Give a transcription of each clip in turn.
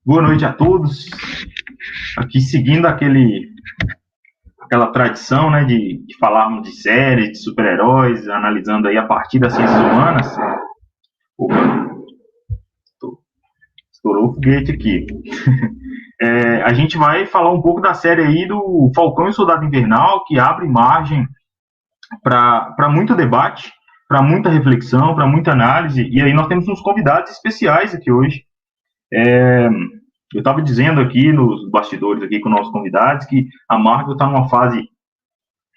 Boa noite a todos. Aqui seguindo aquela tradição, né, de falarmos de séries, de super-heróis, analisando aí a partir das ciências humanas. Opa, estourou o foguete aqui. A gente vai falar um pouco da série aí do Falcão e o Soldado Invernal, que abre margem para muito debate, para muita reflexão, para muita análise. E aí nós temos uns convidados especiais aqui hoje. Eu estava dizendo aqui nos bastidores aqui com nossos convidados que a Marvel está numa fase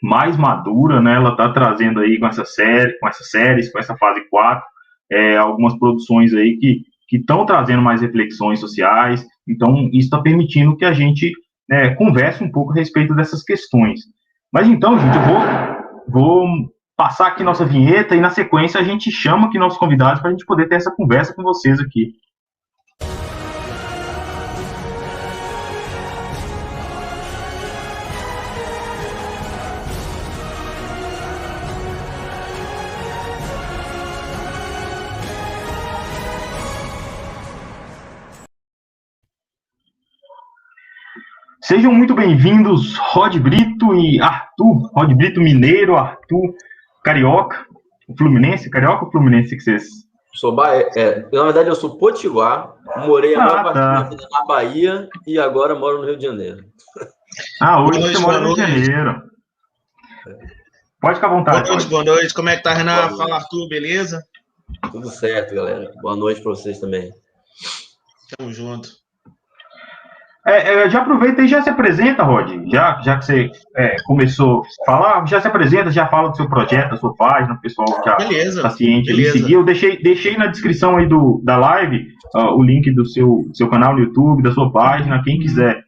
mais madura, né? Ela está trazendo aí com essas séries, com essa fase 4, algumas produções aí que estão trazendo mais reflexões sociais. Então, isso está permitindo que a gente converse um pouco a respeito dessas questões. Mas então, gente, eu vou passar aqui nossa vinheta e na sequência a gente chama aqui nossos convidados para a gente poder ter essa conversa com vocês aqui. Sejam muito bem-vindos, Rod Brito e Arthur. Rod Brito mineiro, Arthur carioca, Fluminense. Carioca ou Fluminense que vocês... Na verdade, eu sou potiguar, morei a maior parte da vida na Bahia e agora moro no Rio de Janeiro. Hoje você mora no Rio de Janeiro. Pode ficar à vontade. Boa noite. Como é que tá, Renato? Fala, Arthur, beleza? Tudo certo, galera. Boa noite para vocês também. Tamo junto. Já aproveita e já se apresenta, Rod. Já que você começou a falar, já se apresenta, já fala do seu projeto, da sua página, o pessoal já está ciente de seguir. Eu deixei na descrição aí da live o link do seu canal no YouTube, da sua página. Quem quiser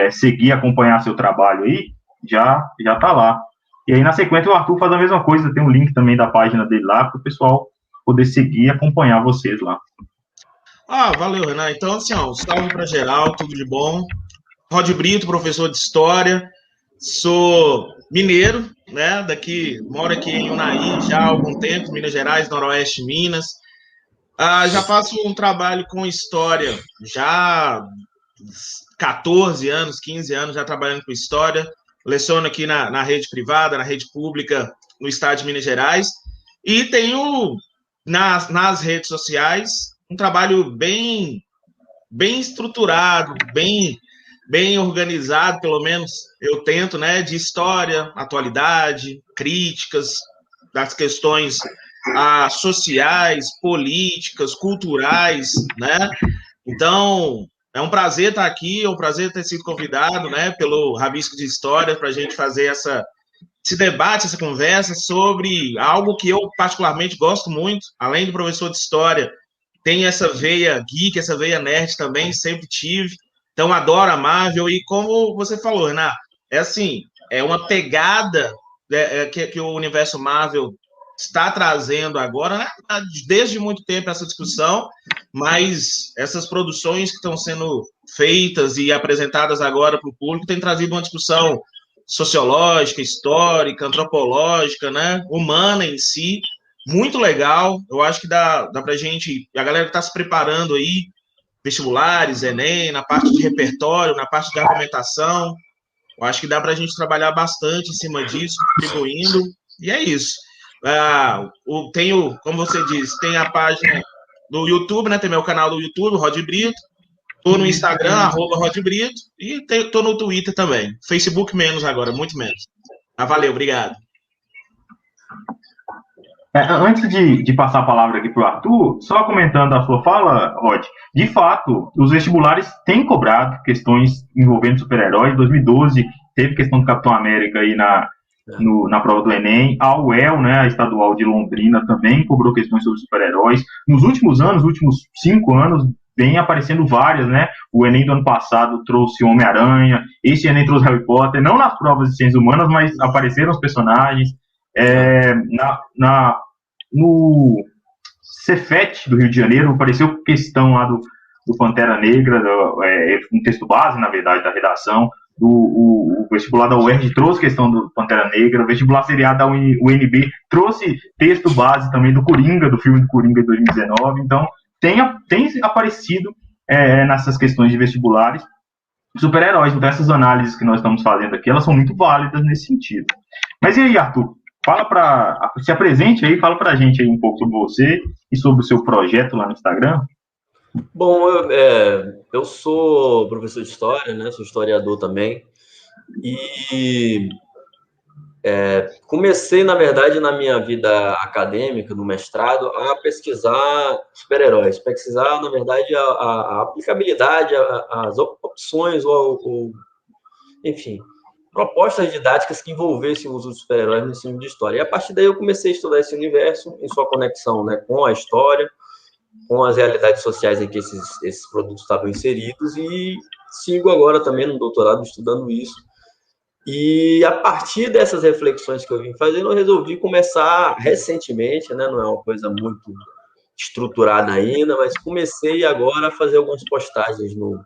seguir, acompanhar seu trabalho aí, já tá lá. E aí, na sequência, o Arthur faz a mesma coisa, tem um link também da página dele lá, para o pessoal poder seguir e acompanhar vocês lá. Valeu, Renan. Então, assim, salve para geral, tudo de bom. Rod Brito, professor de História. Sou mineiro, né? Moro aqui em Unai já há algum tempo, Minas Gerais, Noroeste, Minas. Já faço um trabalho com História já há 14 anos, 15 anos, já trabalhando com História. Leciono aqui na rede privada, na rede pública, no estado de Minas Gerais. E tenho nas redes sociais um trabalho bem estruturado, bem organizado, pelo menos eu tento, né, de história, atualidade, críticas das questões sociais, políticas, culturais, né? Então, é um prazer estar aqui, é um prazer ter sido convidado, né, pelo Rabisco de História para a gente fazer esse debate, essa conversa sobre algo que eu particularmente gosto muito, além de professor de História. Tem essa veia geek, essa veia nerd também, sempre tive. Então, adoro a Marvel. E como você falou, Renan, é uma pegada que o universo Marvel está trazendo agora, né? Desde muito tempo essa discussão, mas essas produções que estão sendo feitas e apresentadas agora para o público têm trazido uma discussão sociológica, histórica, antropológica, né? Humana em si. Muito legal, eu acho que dá pra gente, a galera que está se preparando aí, vestibulares, Enem, na parte de repertório, na parte de argumentação, eu acho que dá pra gente trabalhar bastante em cima disso, contribuindo, e é isso. Como você disse, tem a página do YouTube, né, tem meu canal do YouTube, Rod Brito, tô no Instagram, @Rod Brito, e tô no Twitter também, Facebook menos agora, muito menos. Valeu, obrigado. Antes de passar a palavra aqui para o Arthur, só comentando a sua fala, Rod, de fato, os vestibulares têm cobrado questões envolvendo super-heróis. Em 2012, teve questão do Capitão América aí na prova do Enem. A UEL, né, a estadual de Londrina, também cobrou questões sobre super-heróis. Nos últimos 5 anos, vem aparecendo várias, né? O Enem do ano passado trouxe Homem-Aranha, esse Enem trouxe Harry Potter, não nas provas de ciências humanas, mas apareceram os personagens. No Cefet do Rio de Janeiro apareceu questão lá do Pantera Negra, um texto base, na verdade, da redação. O vestibular da UERJ trouxe questão do Pantera Negra, o vestibular seriado da UNB trouxe texto base também do Coringa, do filme do Coringa de 2019. Então tem aparecido nessas questões de vestibulares, super-heróis. Então, essas análises que nós estamos fazendo aqui, elas são muito válidas nesse sentido. Mas e aí, Arthur? Se apresente aí, fala pra gente aí um pouco sobre você e sobre o seu projeto lá no Instagram. Bom, eu sou professor de história, né? Sou historiador também. E comecei, na verdade, na minha vida acadêmica, no mestrado, a pesquisar super-heróis. Pesquisar, na verdade, a aplicabilidade, as opções, enfim, propostas didáticas que envolvessem o uso de super-heróis no ensino de história. E a partir daí eu comecei a estudar esse universo em sua conexão, né, com a história, com as realidades sociais em que esses produtos estavam inseridos, e sigo agora também no doutorado estudando isso. E a partir dessas reflexões que eu vim fazendo, eu resolvi começar recentemente, né, não é uma coisa muito estruturada ainda, mas comecei agora a fazer algumas postagens no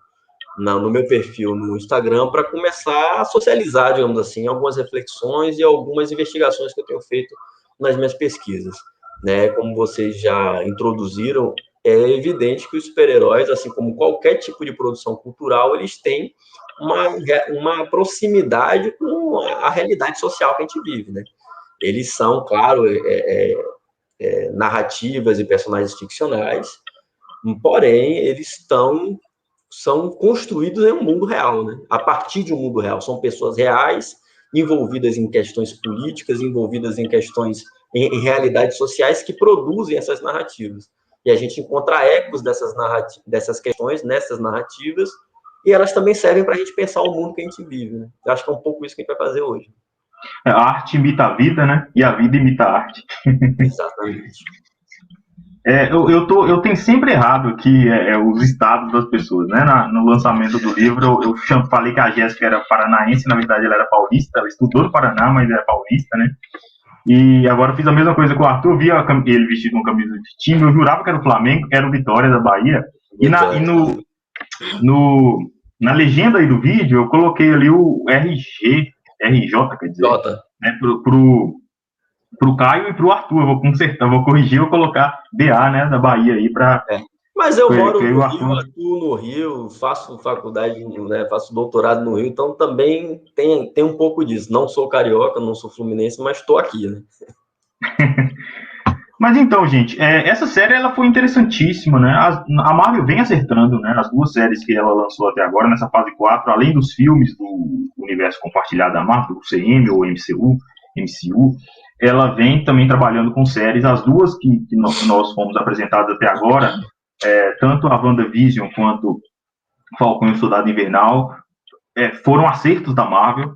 meu perfil no Instagram para começar a socializar, digamos assim, algumas reflexões e algumas investigações que eu tenho feito nas minhas pesquisas, né? Como vocês já introduziram, é evidente que os super-heróis, assim como qualquer tipo de produção cultural, eles têm uma proximidade com a realidade social que a gente vive, né? Eles são, claro, narrativas e personagens ficcionais, porém, eles são construídos em um mundo real, né? A partir de um mundo real. São pessoas reais, envolvidas em questões políticas, envolvidas em questões, em realidades sociais que produzem essas narrativas. E a gente encontra ecos dessas questões nessas narrativas, e elas também servem para a gente pensar o mundo que a gente vive, né? Eu acho que é um pouco isso que a gente vai fazer hoje. A arte imita a vida, né? E a vida imita a arte. Exatamente. Eu tenho sempre errado aqui os estados das pessoas, né? No lançamento do livro, eu falei que a Jéssica era paranaense, na verdade ela era paulista, ela estudou no Paraná, mas era paulista, né? E agora eu fiz a mesma coisa com o Arthur, vi ele vestido com camisa de time, eu jurava que era o Flamengo, era o Vitória da Bahia, e na legenda aí do vídeo eu coloquei ali o RJ, quer dizer, né? Pro Caio e pro Arthur, eu vou consertar, vou corrigir, vou colocar BA, né, da Bahia aí para. Mas eu moro no Rio, atuo no Rio, faço faculdade, né, faço doutorado no Rio, então também tem um pouco disso. Não sou carioca, não sou fluminense, mas estou aqui, né? Mas então, gente, essa série ela foi interessantíssima, né? A Marvel vem acertando, né? As duas séries que ela lançou até agora, nessa fase 4, além dos filmes do universo compartilhado da Marvel, do CM ou MCU, ela vem também trabalhando com séries, as duas que nós fomos apresentadas até agora, tanto a WandaVision quanto Falcão e o Soldado Invernal, foram acertos da Marvel.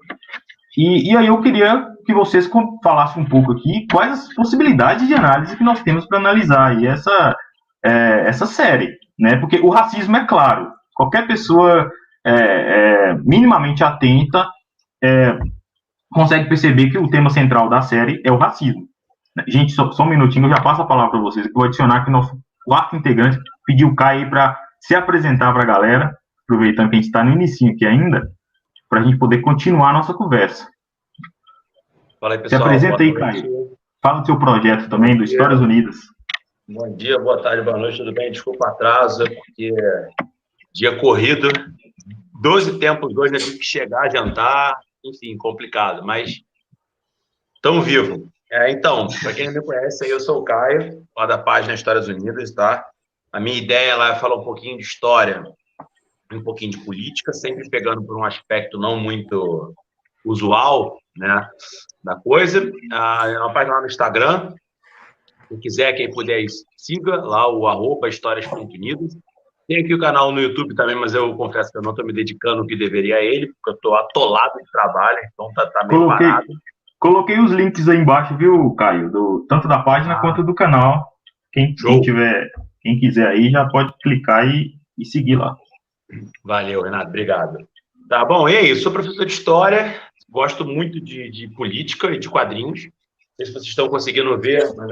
E aí eu queria que vocês falassem um pouco aqui quais as possibilidades de análise que nós temos para analisar aí essa série, né? Porque o racismo é claro, qualquer pessoa minimamente atenta consegue perceber que o tema central da série é o racismo. Gente, só um minutinho, eu já passo a palavra para vocês, que eu vou adicionar que o nosso quarto integrante pediu o Caio aí para se apresentar para a galera, aproveitando que a gente está no início aqui ainda, para a gente poder continuar a nossa conversa. Fala aí, pessoal. Se apresenta aí, Caio. Fala do seu projeto também, do Histórias Unidas. Bom dia, boa tarde, boa noite, tudo bem? Desculpa o atraso, porque dia corrido, 12 tempos hoje, eu tive que chegar, jantar, enfim, complicado, mas estamos vivos. Então, para quem não me conhece, aí eu sou o Caio, lá da página Histórias Unidas, tá? A minha ideia lá é falar um pouquinho de história, um pouquinho de política, sempre pegando por um aspecto não muito usual, né, da coisa. É uma página lá no Instagram. Quem quiser, quem puder, siga lá o @Histórias.Unidas. Tem aqui o canal no YouTube também, mas eu confesso que eu não estou me dedicando o que deveria a ele, porque eu estou atolado de trabalho, então tá meio parado. Coloquei os links aí embaixo, viu, Caio? Tanto da página quanto do canal. Quem quiser aí já pode clicar e seguir lá. Valeu, Renato. Obrigado. Tá bom, e aí? Eu sou professor de História, gosto muito de política e de quadrinhos. Não sei se vocês estão conseguindo ver, mas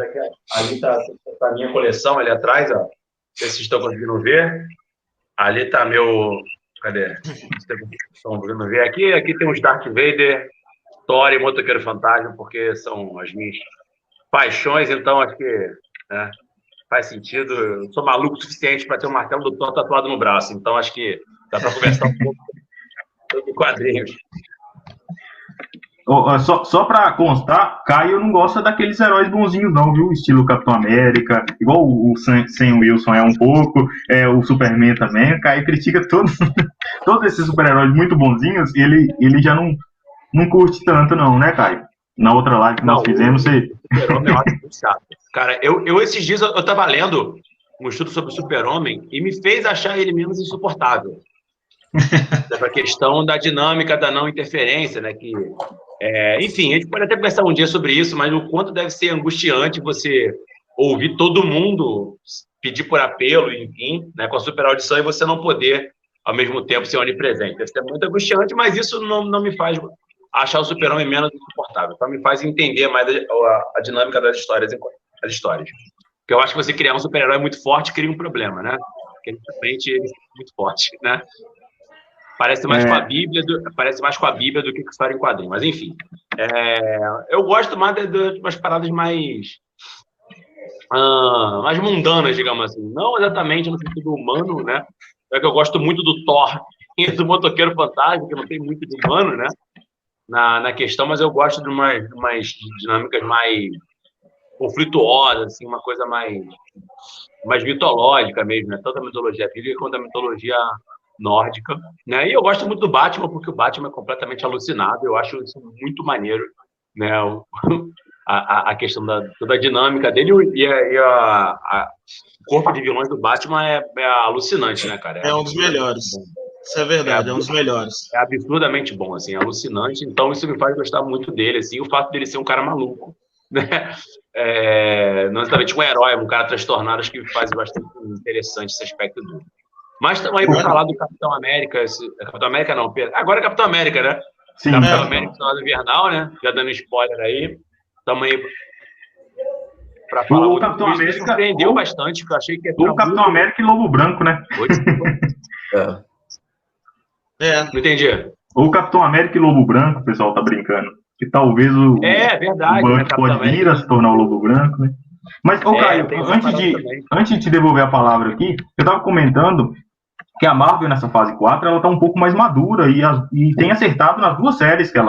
ali está a minha coleção, ali atrás, ó. Não sei se vocês estão conseguindo ver. Ali está meu... Cadê? Estão conseguindo ver aqui? Aqui tem os Darth Vader, Thor e Motoqueiro Fantasma, porque são as minhas paixões, então acho que... né, faz sentido. Eu sou maluco o suficiente para ter um martelo do Thor tatuado no braço, então acho que dá para conversar um pouco sobre quadrinhos. Só para constar, Caio não gosta daqueles heróis bonzinhos não, viu? Estilo Capitão América, igual o Sam Wilson é um pouco, o Superman também. Caio critica todos esses super-heróis muito bonzinhos, ele já não curte tanto não, né, Caio? Na outra live que nós fizemos, você... O Super-Homem eu acho muito chato. Cara, eu esses dias eu tava lendo um estudo sobre o Super-Homem e me fez achar ele menos insuportável. Essa questão da dinâmica da não interferência, né? Que, enfim, a gente pode até conversar um dia sobre isso, mas o quanto deve ser angustiante você ouvir todo mundo pedir por apelo, enfim, né, com a super audição e você não poder, ao mesmo tempo, ser onipresente. Deve ser muito angustiante, mas isso não me faz achar o Super-Homem menos insuportável. Só me faz entender mais a dinâmica das histórias. Porque eu acho que você criar um super-herói muito forte cria um problema, né? Porque realmente ele é muito forte, né? Parece mais com a Bíblia do que com história em quadrinho. Mas, enfim. Eu gosto mais de umas paradas mais mundanas, digamos assim. Não exatamente no sentido humano, né? É que eu gosto muito do Thor e do Motoqueiro Fantasma, que não tem muito de humano, né? Na questão, mas eu gosto de umas dinâmicas mais conflituosas, assim, uma coisa mais mitológica mesmo, né? Tanto a mitologia bíblica quanto a mitologia nórdica, né? E eu gosto muito do Batman, porque o Batman é completamente alucinado, eu acho isso muito maneiro, né? A questão toda a dinâmica dele e o corpo de vilões do Batman é alucinante, né, cara? É um dos melhores. Isso é verdade, é um dos melhores. É absurdamente bom, assim, alucinante. Então, isso me faz gostar muito dele, assim, o fato dele ser um cara maluco, né? Não exatamente um herói, um cara transtornado, acho que faz bastante interessante esse aspecto dele. Mas também vou falar do Capitão América. Capitão América não, Pedro. Agora é Capitão América, né? Sim, Capitão América, Soldado Invernal, né? Já dando spoiler aí. Também para falar o Capitão América me surpreendeu bastante, porque eu achei que o Capitão América e Lobo Branco, né? Não entendi. Ou Capitão América e Lobo Branco, o pessoal tá brincando. Que talvez o verdade, Buck né? pode vir a se tornar o Lobo Branco, né? Mas, Caio, antes de te devolver a palavra aqui, eu tava comentando que a Marvel, nessa fase 4, ela tá um pouco mais madura e tem acertado nas duas séries que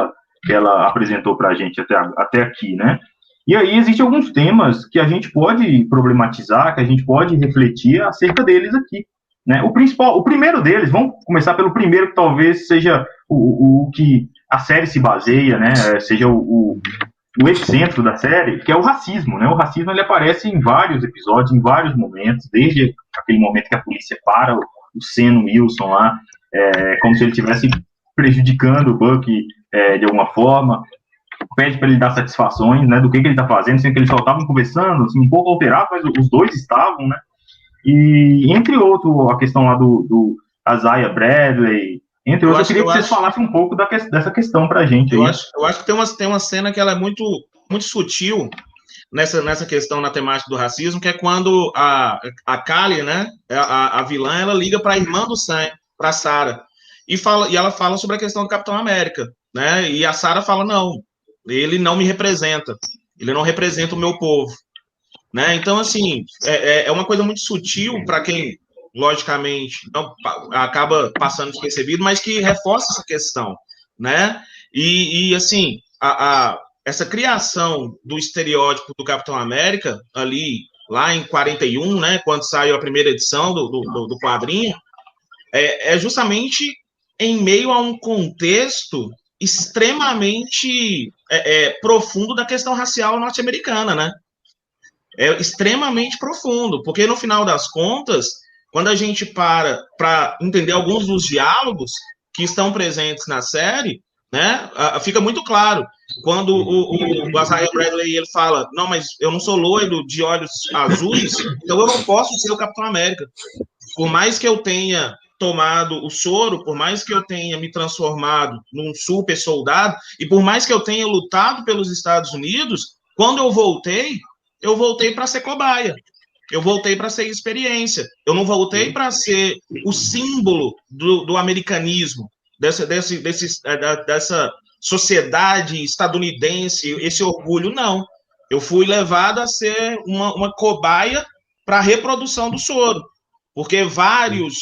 ela apresentou pra gente até aqui, né? E aí existem alguns temas que a gente pode problematizar, que a gente pode refletir acerca deles aqui, né? O primeiro deles, vamos começar pelo primeiro, que talvez seja o que a série se baseia, né? Seja o epicentro da série, que é o racismo, né? O racismo, ele aparece em vários episódios, em vários momentos, desde aquele momento que a polícia para o Sam Wilson lá, como se ele estivesse prejudicando o Buck de alguma forma, pede para ele dar satisfações, né, do que ele está fazendo, sendo que eles só estavam conversando, assim, um pouco alterado, mas os dois estavam, né? E, entre outros, a questão lá do Isaiah Bradley, entre outros, eu queria que vocês falassem um pouco dessa questão pra gente. Eu acho que tem uma cena que ela é muito, muito sutil nessa questão, na temática do racismo, que é quando a Kali, né, a vilã, ela liga para a irmã do Sam, para Sarah, e ela fala sobre a questão do Capitão América, né, e a Sarah fala, não, ele não me representa, ele não representa o meu povo, né, então, assim, é uma coisa muito sutil para quem, logicamente, não acaba passando despercebido, mas que reforça essa questão, né, e assim, essa criação do estereótipo do Capitão América, ali, lá em 41, né, quando saiu a primeira edição do quadrinho, é justamente em meio a um contexto extremamente profundo da questão racial norte-americana, né? É extremamente profundo, porque no final das contas, quando a gente para entender alguns dos diálogos que estão presentes na série, né, fica muito claro. Quando o Isaiah Bradley ele fala, não, mas eu não sou loiro de olhos azuis, então eu não posso ser o Capitão América. Por mais que eu tenha tomado o soro, por mais que eu tenha me transformado num super soldado, e por mais que eu tenha lutado pelos Estados Unidos, quando eu voltei para ser cobaia. Eu voltei para ser experiência. Eu não voltei para ser o símbolo do americanismo, dessa sociedade estadunidense, esse orgulho, não. Eu fui levado a ser uma cobaia para a reprodução do soro, porque vários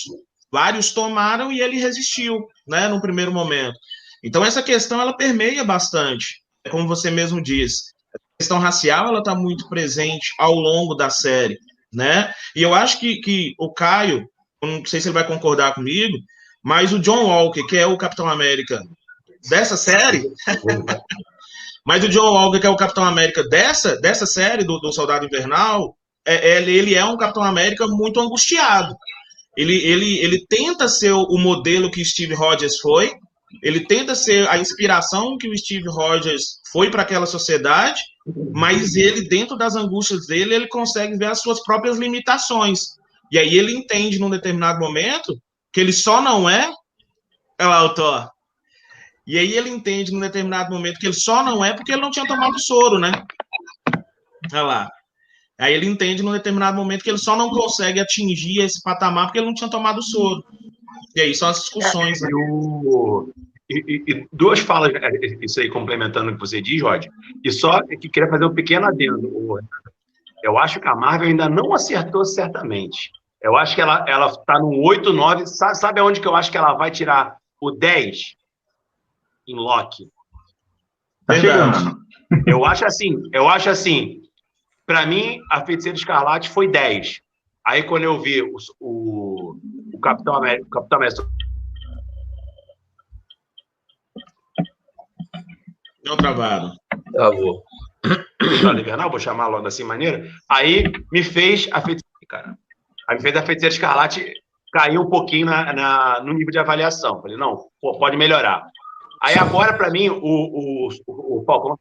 tomaram e ele resistiu, né, no primeiro momento. Então, essa questão, ela permeia bastante, como você mesmo disse. A questão racial, ela está muito presente ao longo da série, né? E eu acho que o Caio, não sei se ele vai concordar comigo, mas o John Walker, que é o Capitão América dessa série, mas o John Walker, que é o Capitão América dessa série, do Soldado Invernal, ele é um Capitão América muito angustiado. Ele tenta ser o modelo que Steve Rogers foi, ele tenta ser a inspiração que o Steve Rogers foi para aquela sociedade, mas ele, dentro das angústias dele, ele consegue ver as suas próprias limitações. E aí ele entende, num determinado momento, que ele só não é o autor. E aí ele entende, num determinado momento, que ele só não é porque ele não tinha tomado soro, né? Olha lá. Aí ele entende, num determinado momento, que ele só não consegue atingir esse patamar porque ele não tinha tomado soro. E aí são as discussões. Né? E duas falas, isso aí complementando o que você diz, Rod, e só que queria fazer um pequeno adendo. Eu acho que a Marvel ainda não acertou certamente. Eu acho que ela está no 8, 9. Sabe aonde que eu acho que ela vai tirar o 10? Em Loki. Tá chegando. Eu acho assim, para mim, a Feiticeira Escarlate foi 10. Aí, quando eu vi o Capitão América... Não travado. Travou. Invernal, vou chamar logo assim, maneira. Aí, me fez a Feiticeira... Cara, aí me fez a Feiticeira Escarlate cair um pouquinho no nível de avaliação. Falei, não, pode melhorar. Aí agora, para mim, o Falcão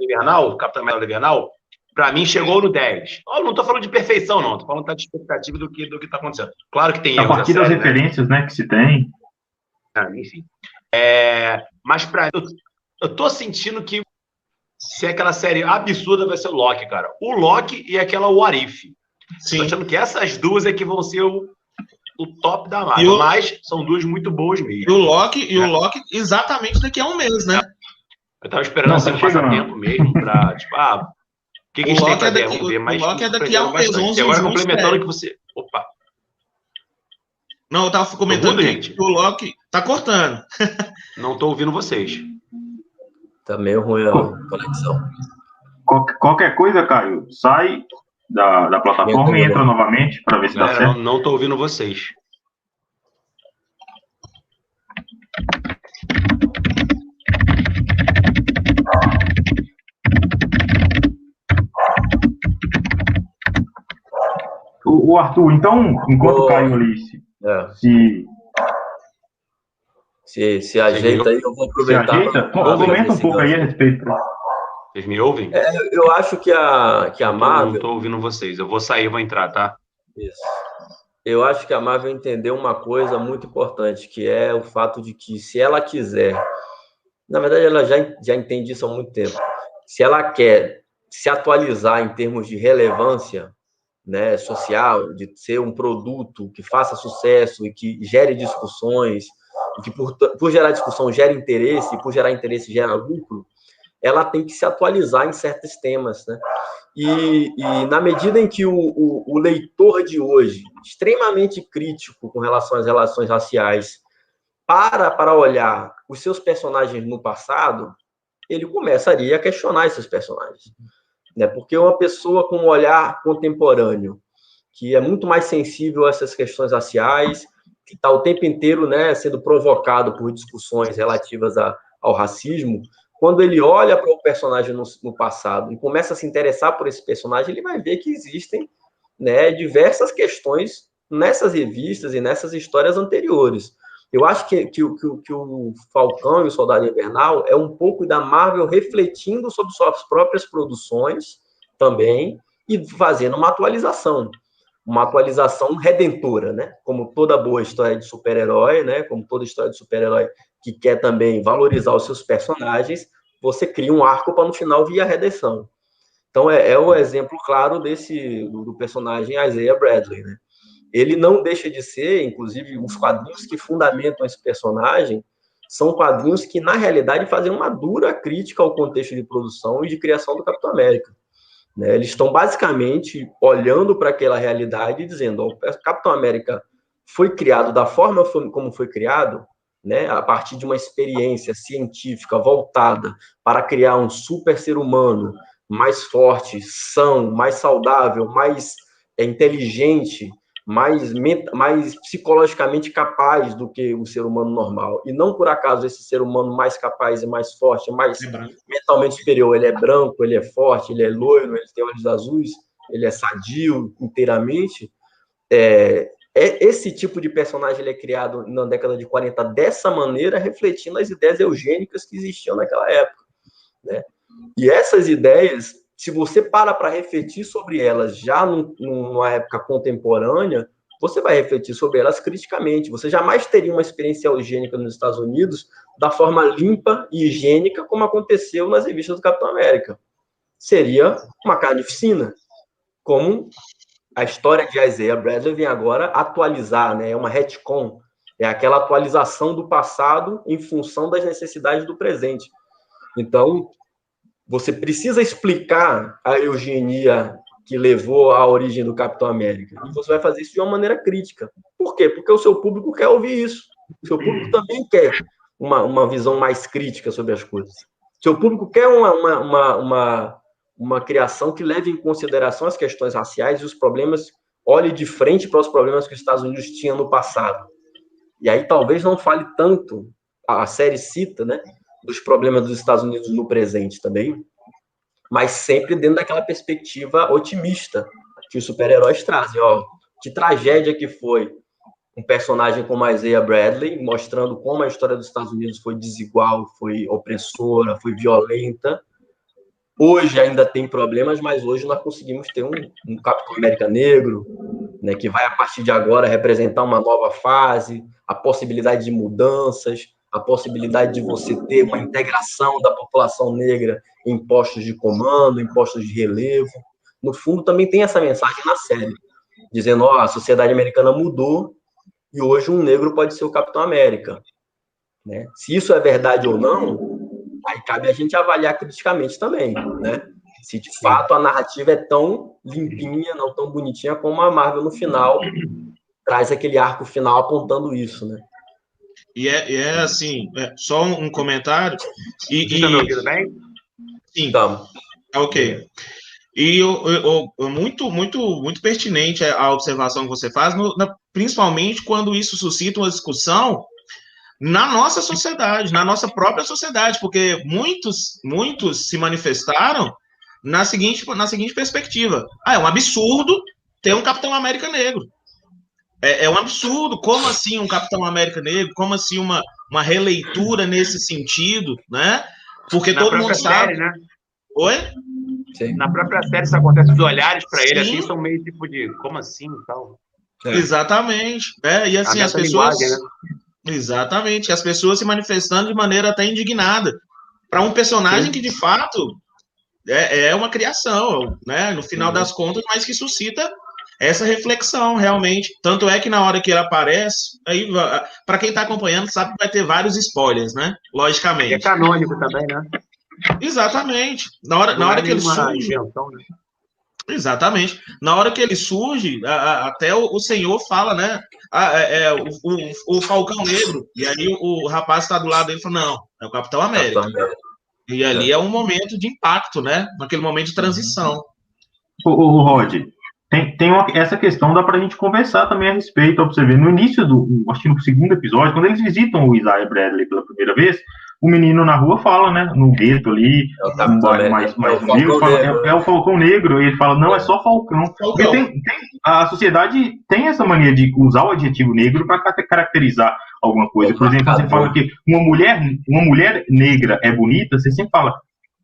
Invernal, o Capitão América Invernal, para mim, chegou no 10. Eu não estou falando de perfeição, não. Estou falando de expectativa do que está acontecendo. Claro que tem erros. A partir das referências, né, que se tem. Enfim. Mas eu estou sentindo que se aquela série absurda vai ser o Loki, cara. O Loki e aquela What If. Estou achando que essas duas é que vão ser o top da Marvel, mas são duas muito boas mesmo. E o Loki exatamente daqui a um mês, né? Eu tava esperando assim um passatempo mesmo pra, tipo, o que a gente tem que fazer? Vamos ver, mas... O Loki é daqui a um mês, 11 E agora, complementando que você... Opa! Não, eu tava comentando que o Loki tá cortando. Não tô ouvindo vocês. Tá meio ruim a conexão. Qualquer coisa, Caio, sai da plataforma e entra novamente para ver se dá certo. Não tô ouvindo vocês. O Arthur, então, enquanto o Caio ali se ajeita aí, eu vou aproveitar. Comenta um pouco aí a respeito. Vocês me ouvem? Eu acho que a Marvel... Não estou ouvindo vocês. Eu vou sair e vou entrar, tá? Isso. Eu acho que a Marvel entendeu uma coisa muito importante, que é o fato de que, se ela quiser... Na verdade, ela já entende isso há muito tempo. Se ela quer se atualizar em termos de relevância, né, social, de ser um produto que faça sucesso e que gere discussões, e que, por gerar discussão, gera interesse, e por gerar interesse, gera lucro, ela tem que se atualizar em certos temas, né? E na medida em que o leitor de hoje, extremamente crítico com relação às relações raciais, para olhar os seus personagens no passado, ele começaria a questionar esses personagens, né? Porque uma pessoa com um olhar contemporâneo, que é muito mais sensível a essas questões raciais, que está o tempo inteiro, né, sendo provocado por discussões relativas ao racismo, quando ele olha para o personagem no passado e começa a se interessar por esse personagem, ele vai ver que existem, né, diversas questões nessas revistas e nessas histórias anteriores. Eu acho que o Falcão e o Soldado Invernal é um pouco da Marvel refletindo sobre suas próprias produções também e fazendo uma atualização redentora, né? Como toda boa história de super-herói, né? Como toda história de super-herói que quer também valorizar os seus personagens, você cria um arco para no final vir a redenção. Então é o exemplo claro do personagem Isaiah Bradley, né? Ele não deixa de ser, inclusive, os quadrinhos que fundamentam esse personagem são quadrinhos que, na realidade, fazem uma dura crítica ao contexto de produção e de criação do Capitão América. né? Eles estão basicamente olhando para aquela realidade e dizendo: ó, o Capitão América foi criado da forma como foi criado, né, a partir de uma experiência científica voltada para criar um super ser humano mais forte, são, mais saudável, mais inteligente, mais psicologicamente capaz do que o ser humano normal. E não por acaso esse ser humano mais capaz e mais forte, mais mentalmente superior, ele é branco, ele é forte, ele é loiro, ele tem olhos azuis, ele é sadio inteiramente. Esse tipo de personagem ele é criado na década de 40 dessa maneira, refletindo as ideias eugênicas que existiam naquela época, né? E essas ideias, se você para refletir sobre elas já numa época contemporânea, você vai refletir sobre elas criticamente. Você jamais teria uma experiência eugênica nos Estados Unidos da forma limpa e higiênica como aconteceu nas revistas do Capitão América. Seria uma carnificina, como a história de Isaiah Bradley vem agora atualizar, né? É uma retcon, é aquela atualização do passado em função das necessidades do presente. Então, você precisa explicar a eugenia que levou à origem do Capitão América. E você vai fazer isso de uma maneira crítica. Por quê? Porque o seu público quer ouvir isso. O seu público também quer uma visão mais crítica sobre as coisas. O seu público quer uma criação que leve em consideração as questões raciais e os problemas, olhe de frente para os problemas que os Estados Unidos tinham no passado. E aí talvez não fale tanto, a série cita, né, dos problemas dos Estados Unidos no presente também, mas sempre dentro daquela perspectiva otimista que os super-heróis trazem. Ó, que tragédia que foi um personagem como a Isaiah Bradley, mostrando como a história dos Estados Unidos foi desigual, foi opressora, foi violenta. Hoje ainda tem problemas, mas hoje nós conseguimos ter um Capitão América negro, né, que vai, a partir de agora, representar uma nova fase, a possibilidade de mudanças, a possibilidade de você ter uma integração da população negra em postos de comando, em postos de relevo. No fundo, também tem essa mensagem na série, dizendo, ó, a sociedade americana mudou e hoje um negro pode ser o Capitão América, né? Se isso é verdade ou não, aí cabe a gente avaliar criticamente também, né? Se de fato a narrativa é tão limpinha, não tão bonitinha como a Marvel no final traz aquele arco final apontando isso, né? E é assim, só um comentário. Você está me ouvindo bem? Sim, tá ok. E muito pertinente a observação que você faz, principalmente quando isso suscita uma discussão na nossa sociedade, na nossa própria sociedade, porque muitos se manifestaram na seguinte perspectiva: é um absurdo ter um Capitão América negro. É um absurdo. Como assim um Capitão América negro? Como assim uma releitura nesse sentido, né? Porque na todo mundo sabe. Série, né? Oi? Sim. Na própria série isso acontece, os olhares para ele assim são meio tipo de como assim e tal. Exatamente. E assim, as pessoas. Linguagem, né? Exatamente. As pessoas se manifestando de maneira até indignada para um personagem que, de fato, é uma criação, né? No final das contas, mas que suscita essa reflexão, realmente. Tanto é que na hora que ele aparece, aí, para quem está acompanhando, sabe que vai ter vários spoilers, né? Logicamente. É canônico também, né? Exatamente. Na hora que ele surge... Invenção, né? Exatamente. Na hora que ele surge, até o Senhor fala, né? O Falcão Negro. E aí o rapaz está do lado dele e fala, não, é o Capitão América. E ali é um momento de impacto, né? Naquele momento de transição. O Rod, essa questão dá pra gente conversar também a respeito. Pra você ver, no início acho que no segundo episódio, quando eles visitam o Isaiah Bradley pela primeira vez, o menino na rua fala, né, no gueto ali, um bairro mais humilde, é o Falcão Negro, e ele fala, não, é só Falcão. Porque a sociedade tem essa mania de usar o adjetivo negro para caracterizar alguma coisa. Por exemplo, você fala que uma mulher negra é bonita, você sempre fala,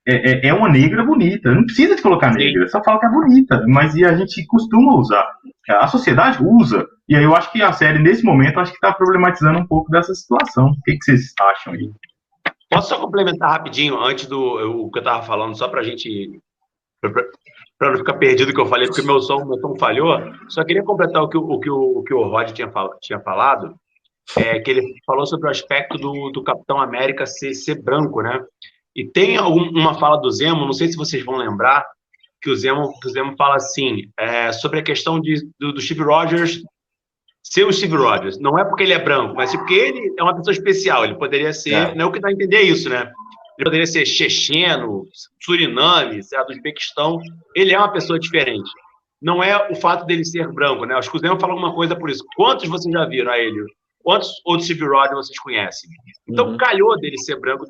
é uma negra bonita, não precisa de colocar negra, só fala que é bonita, mas a gente costuma usar, a sociedade usa, e aí eu acho que a série, nesse momento, acho que está problematizando um pouco dessa situação. O que vocês acham aí? Posso só complementar rapidinho, antes do que eu estava falando, só para a gente, para não ficar perdido o que eu falei, porque meu som falhou, só queria completar o que o Rod tinha falado, que ele falou sobre o aspecto do Capitão América ser branco, né? E tem uma fala do Zemo, não sei se vocês vão lembrar, que o Zemo fala assim, sobre a questão do Steve Rogers ser o Steve Rogers. Não é porque ele é branco, mas porque ele é uma pessoa especial. Ele poderia ser, não é o que dá a entender isso, né? Ele poderia ser checheno, Suriname, sei lá, do Uzbequistão. Ele é uma pessoa diferente. Não é o fato dele ser branco, né? Acho que o Zemo fala alguma coisa por isso. Quantos vocês já viram a ele? Quantos outros Steve Rogers vocês conhecem? Então, calhou dele ser branco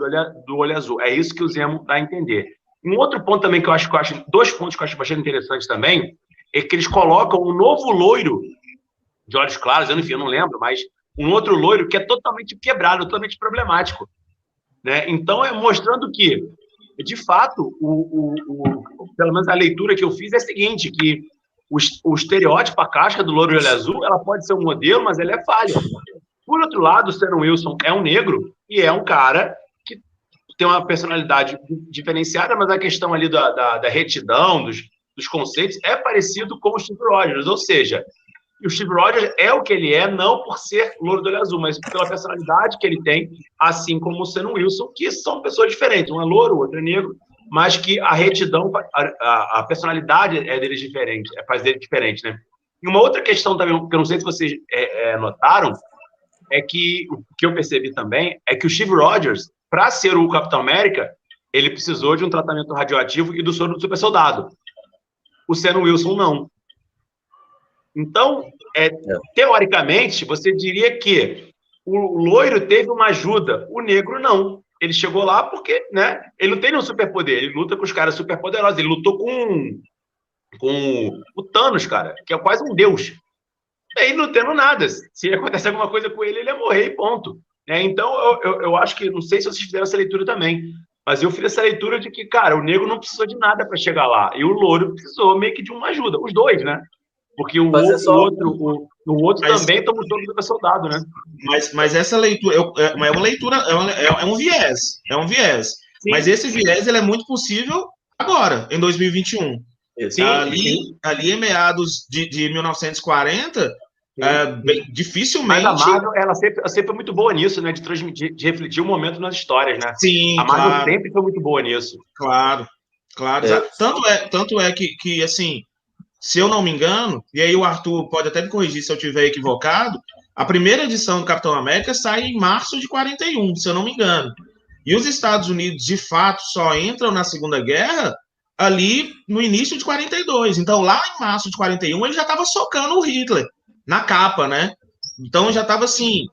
do olho azul. É isso que o Zemo dá a entender. Um outro ponto também dois pontos que eu acho bastante interessantes também, é que eles colocam um novo loiro de olhos claros, eu não lembro, mas um outro loiro que é totalmente quebrado, totalmente problemático. Né? Então, mostrando que, de fato, pelo menos a leitura que eu fiz é a seguinte, que o estereótipo, a casca do loiro de olho azul, ela pode ser um modelo, mas ela é falha. Por outro lado, o Sam Wilson é um negro e é um cara que tem uma personalidade diferenciada, mas a questão ali da retidão, dos conceitos, é parecido com o Steve Rogers, ou seja, o Steve Rogers é o que ele é, não por ser loiro do olho azul, mas pela personalidade que ele tem, assim como o Sam Wilson, que são pessoas diferentes. Um é louro, o outro é negro, mas que a retidão, a personalidade deles diferente, faz dele diferente, né? E uma outra questão também, que eu não sei se vocês notaram, é que o que eu percebi também é que o Steve Rogers, para ser o Capitão América, ele precisou de um tratamento radioativo e do soro do super soldado. O Sam Wilson não. Então, teoricamente, você diria que o loiro teve uma ajuda, o negro não. Ele chegou lá porque, né, ele não tem nenhum superpoder, ele luta com os caras superpoderosos, ele lutou com o Thanos, cara, que é quase um deus. E aí, não tendo nada, se acontecer alguma coisa com ele, ele ia morrer e ponto. Então, eu acho que, não sei se vocês fizeram essa leitura também, mas eu fiz essa leitura de que, cara, o negro não precisou de nada para chegar lá, e o loiro precisou meio que de uma ajuda, os dois, né? Porque o outro também tomou todo super soldado, né? Mas essa leitura é uma leitura, é um viés. É um viés. Sim. Mas esse viés ele é muito possível agora, em 2021. Sim, ali em meados de 1940, dificilmente. Mas a Marvel, ela sempre foi muito boa nisso, né? De refletir o momento nas histórias, né? Sim, a Marvel sempre foi muito boa nisso. Claro. Tanto é que assim, se eu não me engano, e aí o Arthur pode até me corrigir se eu estiver equivocado, a primeira edição do Capitão América sai em março de 41, se eu não me engano. E os Estados Unidos, de fato, só entram na Segunda Guerra ali no início de 42. Então, lá em março de 41, ele já estava socando o Hitler na capa, né? Então, já estava assim,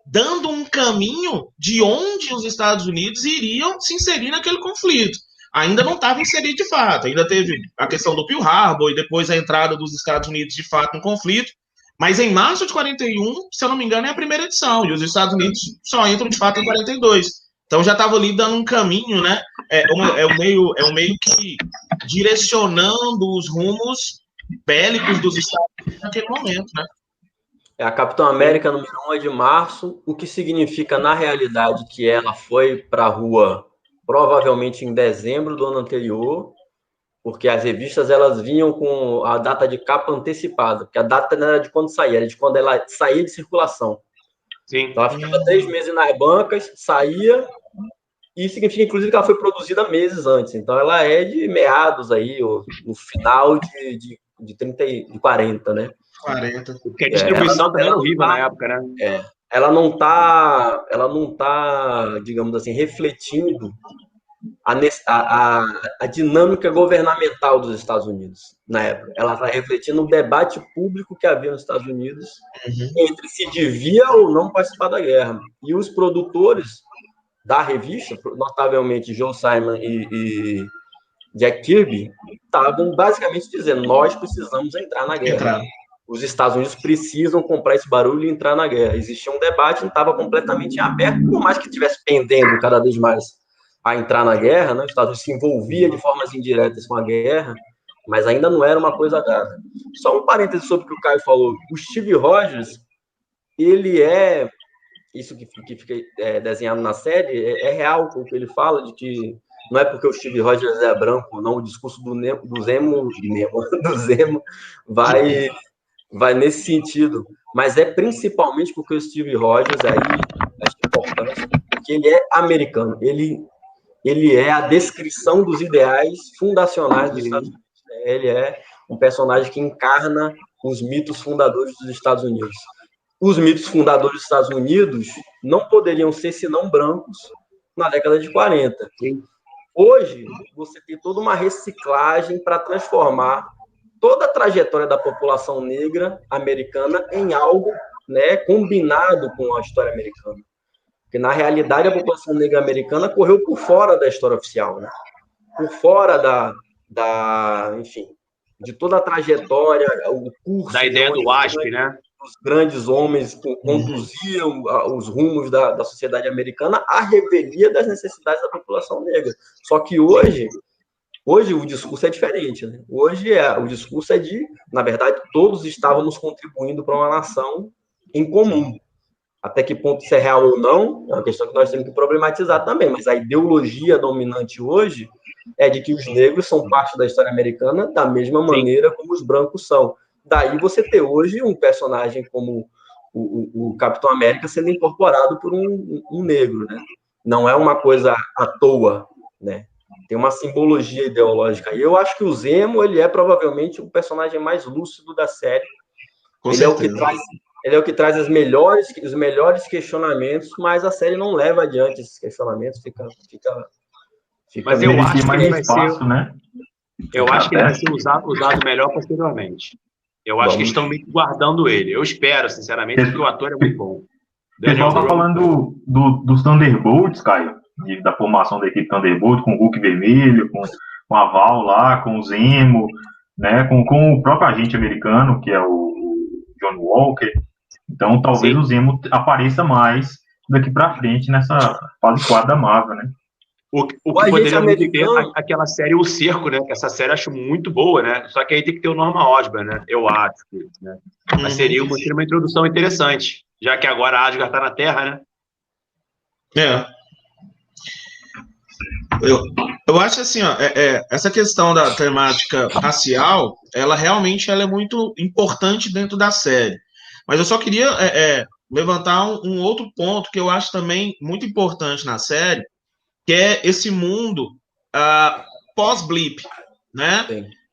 dando um caminho de onde os Estados Unidos iriam se inserir naquele conflito. Ainda não estava inserido de fato, ainda teve a questão do Pearl Harbor e depois a entrada dos Estados Unidos de fato no conflito, mas em março de 41, se eu não me engano, é a primeira edição, e os Estados Unidos só entram de fato em 42. Então já estava ali dando um caminho, né? É um meio que direcionando os rumos bélicos dos Estados Unidos naquele momento, né? A Capitão América número 1 é de março, o que significa, na realidade, que ela foi para a rua provavelmente em dezembro do ano anterior, porque as revistas elas vinham com a data de capa antecipada, porque a data não era de quando saía, era de quando ela saía de circulação. Sim. Então, ela ficava 3 meses nas bancas, saía, e significa, inclusive, que ela foi produzida meses antes. Então, ela é de meados aí, no final de 40, né? 40. Porque a distribuição também era horrível na época, né? Ela não tá, digamos assim, refletindo a dinâmica governamental dos Estados Unidos na época. Ela está refletindo o debate público que havia nos Estados Unidos entre se devia ou não participar da guerra. E os produtores da revista, notavelmente Joe Simon e Jack Kirby, estavam basicamente dizendo: nós precisamos entrar na guerra. Os Estados Unidos precisam comprar esse barulho e entrar na guerra. Existia um debate, não estava completamente aberto, por mais que estivesse pendendo cada vez mais a entrar na guerra, né? Os Estados Unidos se envolvia de formas indiretas com a guerra, mas ainda não era uma coisa dada. Só um parêntese sobre o que o Caio falou. O Steve Rogers, ele isso que fica desenhado na série, é real o que ele fala, de que não é porque o Steve Rogers é branco, não, o discurso do Zemo vai nesse sentido, mas é principalmente porque o Steve Rogers, aí acho importante, porque ele é americano, ele ele é a descrição dos ideais fundacionais dos Estados Unidos. Ele é um personagem que encarna os mitos fundadores dos Estados Unidos. Os mitos fundadores dos Estados Unidos não poderiam ser senão brancos na década de 40. Hoje, você tem toda uma reciclagem para transformar toda a trajetória da população negra americana em algo, né, combinado com a história americana. Porque, na realidade, a população negra americana correu por fora da história oficial, né? Por fora enfim, de toda a trajetória, o curso... Da ideia do WASP, né? Os grandes homens conduziam os rumos da sociedade americana à revelia das necessidades da população negra. Só que hoje o discurso é diferente, né? Hoje o discurso é de, na verdade, todos estávamos contribuindo para uma nação em comum. Até que ponto isso é real ou não, é uma questão que nós temos que problematizar também, mas a ideologia dominante hoje é de que os negros são parte da história americana da mesma maneira como os brancos são. Daí você ter hoje um personagem como o Capitão América sendo incorporado por um negro, né? Não é uma coisa à toa, né? Tem uma simbologia ideológica. E eu acho que o Zemo, ele é provavelmente o personagem mais lúcido da série. Ele é o que traz os melhores questionamentos, mas a série não leva adiante esses questionamentos, fica mas eu acho que mais ele vai espaço, ser, né? eu acho que ele vai ser usado melhor posteriormente. Eu acho que estão meio que guardando ele. Eu espero, sinceramente, porque o ator é muito bom. O pessoal tá falando dos Thunderbolts, Caio, da formação da equipe Thunderbolt, com o Hulk vermelho, com a Val lá, com o Zemo, né, com o próprio agente americano, que é o John Walker. Então, talvez o Zemo apareça mais daqui para frente nessa fase 4 da Marvel, né? O que poderia ter aquela série O Cerco, né? Que essa série eu acho muito boa, né? Só que aí tem que ter o Norman Osborn, né? Eu acho. Né? Mas seria uma introdução interessante, já que agora a Asgard está na Terra, né? Eu acho assim, ó, essa questão da temática racial, ela realmente é muito importante dentro da série. Mas eu só queria levantar um outro ponto que eu acho também muito importante na série, que é esse mundo pós-blip, né?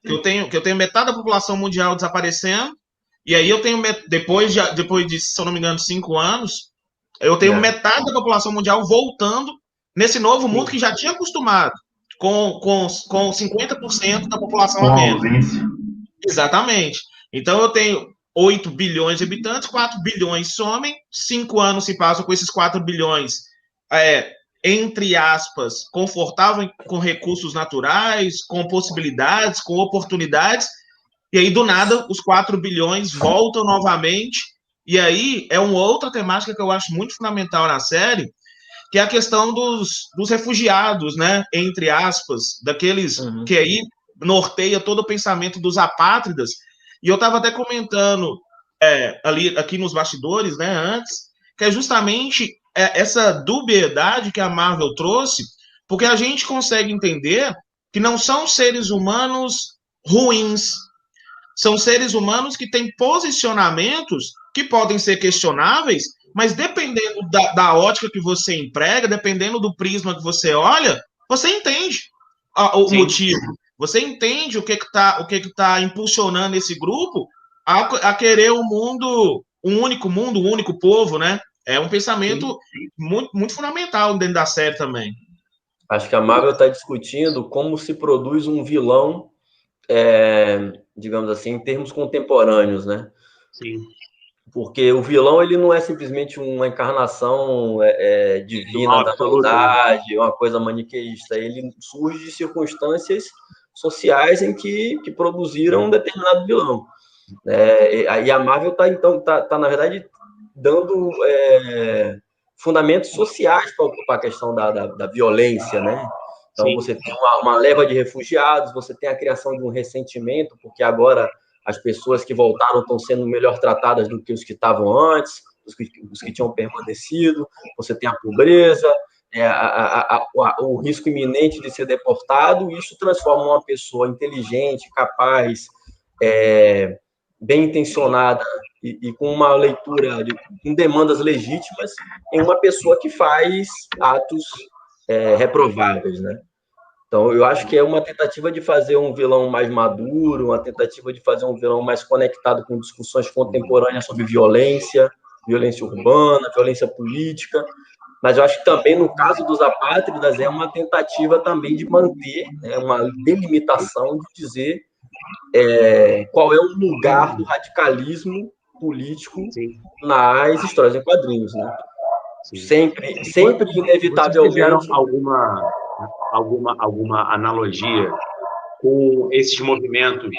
Que eu tenho metade da população mundial desaparecendo, e aí eu tenho, depois de, se eu não me engano, 5 anos, eu tenho metade da população mundial voltando nesse novo mundo que já tinha acostumado com 50% da população a menos. Exatamente. Então eu tenho 8 bilhões de habitantes, 4 bilhões somem, 5 anos se passam com esses 4 bilhões entre aspas, confortável com recursos naturais, com possibilidades, com oportunidades, e aí, do nada, os 4 bilhões voltam novamente, e aí é uma outra temática que eu acho muito fundamental na série, que é a questão dos refugiados, né, entre aspas, daqueles que aí norteia todo o pensamento dos apátridas, e eu estava até comentando aqui nos bastidores, né, antes, que é justamente essa dubiedade que a Marvel trouxe, porque a gente consegue entender que não são seres humanos ruins, são seres humanos que têm posicionamentos que podem ser questionáveis, mas dependendo da ótica que você emprega, dependendo do prisma que você olha, você entende o motivo, você entende o que tá impulsionando esse grupo a querer um mundo, um único povo, né? É um pensamento muito, muito fundamental dentro da série também. Acho que a Marvel está discutindo como se produz um vilão, digamos assim, em termos contemporâneos, né? Sim. Porque o vilão, ele não é simplesmente uma encarnação divina da maldade, uma coisa maniqueísta. Ele surge de circunstâncias sociais em que produziram um determinado vilão. E a Marvel está, na verdade, dando fundamentos sociais para ocupar a questão da violência, né? Então, você tem uma leva de refugiados, você tem a criação de um ressentimento, porque agora as pessoas que voltaram estão sendo melhor tratadas do que os que estavam antes, os que tinham permanecido, você tem a pobreza, o risco iminente de ser deportado, e isso transforma uma pessoa inteligente, capaz, bem intencionada e com uma leitura com demandas legítimas em uma pessoa que faz atos reprováveis, né? Então, eu acho que é uma tentativa de fazer um vilão mais maduro, uma tentativa de fazer um vilão mais conectado com discussões contemporâneas sobre violência, violência urbana, violência política, mas eu acho que também, no caso dos apátridas, é uma tentativa também de manter, né, uma delimitação de dizer qual é o lugar do radicalismo político nas histórias em quadrinhos, né? Sempre, inevitavelmente. Vocês fizeram alguma analogia com esses movimentos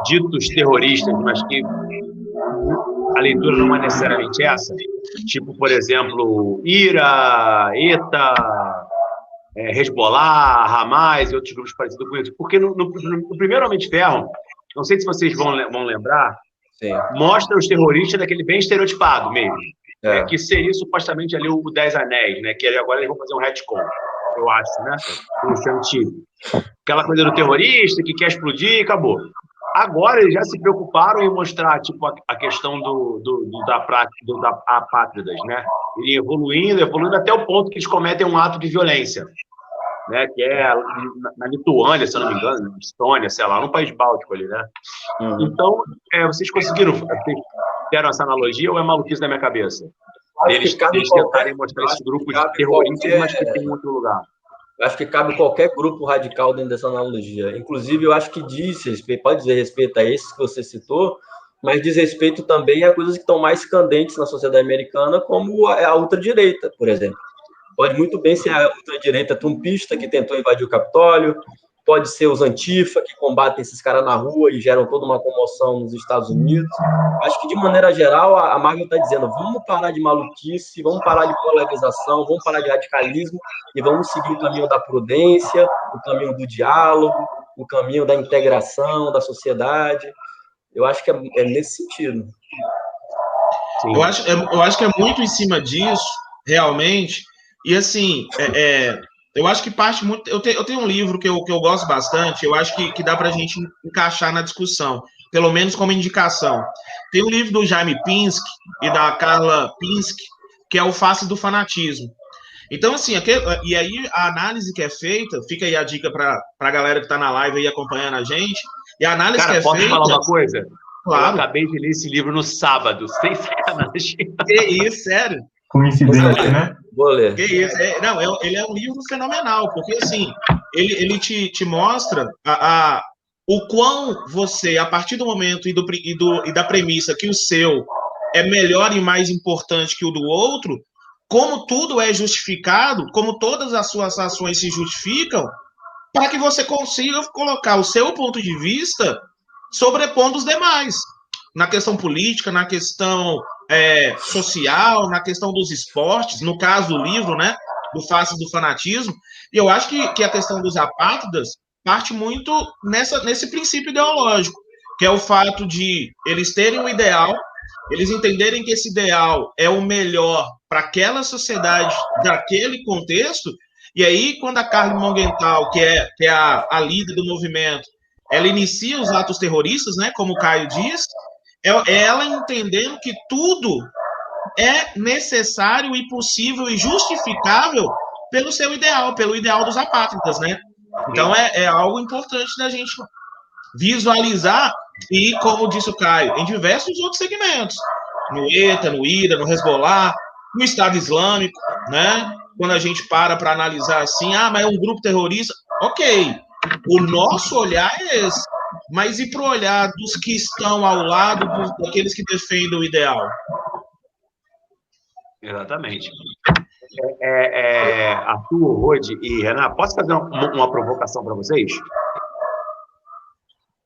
ditos terroristas, mas que a leitura não é necessariamente essa? Tipo, por exemplo, IRA, ETA, Hezbollah, Hamas e outros grupos parecidos com isso. Porque no primeiro Homem de Ferro, não sei se vocês vão lembrar, sim, mostra os terroristas daquele bem estereotipado mesmo. Que seria supostamente ali o 10 Anéis, né? Que agora eles vão fazer um retcon, eu acho, né? Com o Shang-Chi. Aquela coisa do terrorista que quer explodir e acabou. Agora eles já se preocuparam em mostrar tipo, a questão da apátridas, né? E evoluindo até o ponto que eles cometem um ato de violência, né? Que é na Lituânia, se eu não me engano, na Estônia, sei lá, no país báltico ali, né? Então, vocês conseguiram... Deram essa analogia ou é maluquice da minha cabeça? Eles tentarem mostrar esses grupos terroristas, mas que tem em outro lugar. Eu acho que cabe qualquer grupo radical dentro dessa analogia. Inclusive, eu acho que pode dizer respeito a esses que você citou, mas diz respeito também a coisas que estão mais candentes na sociedade americana, como a ultradireita, por exemplo. Pode muito bem ser a ultradireita trumpista que tentou invadir o Capitólio, pode ser os Antifa, que combatem esses caras na rua e geram toda uma comoção nos Estados Unidos. Acho que, de maneira geral, a Marvel está dizendo, vamos parar de maluquice, vamos parar de polarização, vamos parar de radicalismo e vamos seguir o caminho da prudência, o caminho do diálogo, o caminho da integração da sociedade. Eu acho que é nesse sentido. Sim. Eu acho que é muito em cima disso, realmente, e assim... Eu acho que parte muito... Eu tenho um livro que eu gosto bastante, eu acho que dá para a gente encaixar na discussão, pelo menos como indicação. Tem um livro do Jaime Pinsky e da Carla Pinsky, que é O Face do Fanatismo. Então, assim, e aí a análise que é feita, fica aí a dica para a galera que está na live aí acompanhando a gente, e a análise que é posso feita... falar uma coisa? Claro. Eu acabei de ler esse livro no sábado, sem sacanagem. Que isso, sério? Coincidência, né? Vou ler. Que isso? Ele é um livro fenomenal, porque assim, ele te mostra o quão você, a partir do momento e da premissa que o seu é melhor e mais importante que o do outro, como tudo é justificado, como todas as suas ações se justificam, para que você consiga colocar o seu ponto de vista sobrepondo os demais. Na questão política, na questão social, na questão dos esportes, no caso do livro, né, do Face do Fanatismo, e eu acho que a questão dos apátridas parte muito nesse princípio ideológico, que é o fato de eles terem um ideal, eles entenderem que esse ideal é o melhor para aquela sociedade, daquele contexto, e aí quando a Carmen Morgenthau, que é a líder do movimento, ela inicia os atos terroristas, né, como o Caio diz, ela entendendo que tudo é necessário e possível e justificável pelo seu ideal, pelo ideal dos apátridas, né? Então é algo importante da gente visualizar e, como disse o Caio, em diversos outros segmentos, no ETA, no IRA, no Hezbollah, no Estado Islâmico, né? Quando a gente para analisar assim, mas é um grupo terrorista, ok, o nosso olhar é esse. Mas e para o olhar dos que estão ao lado daqueles que defendem o ideal? Exatamente. Arthur, Rode e Renan, posso fazer uma provocação para vocês?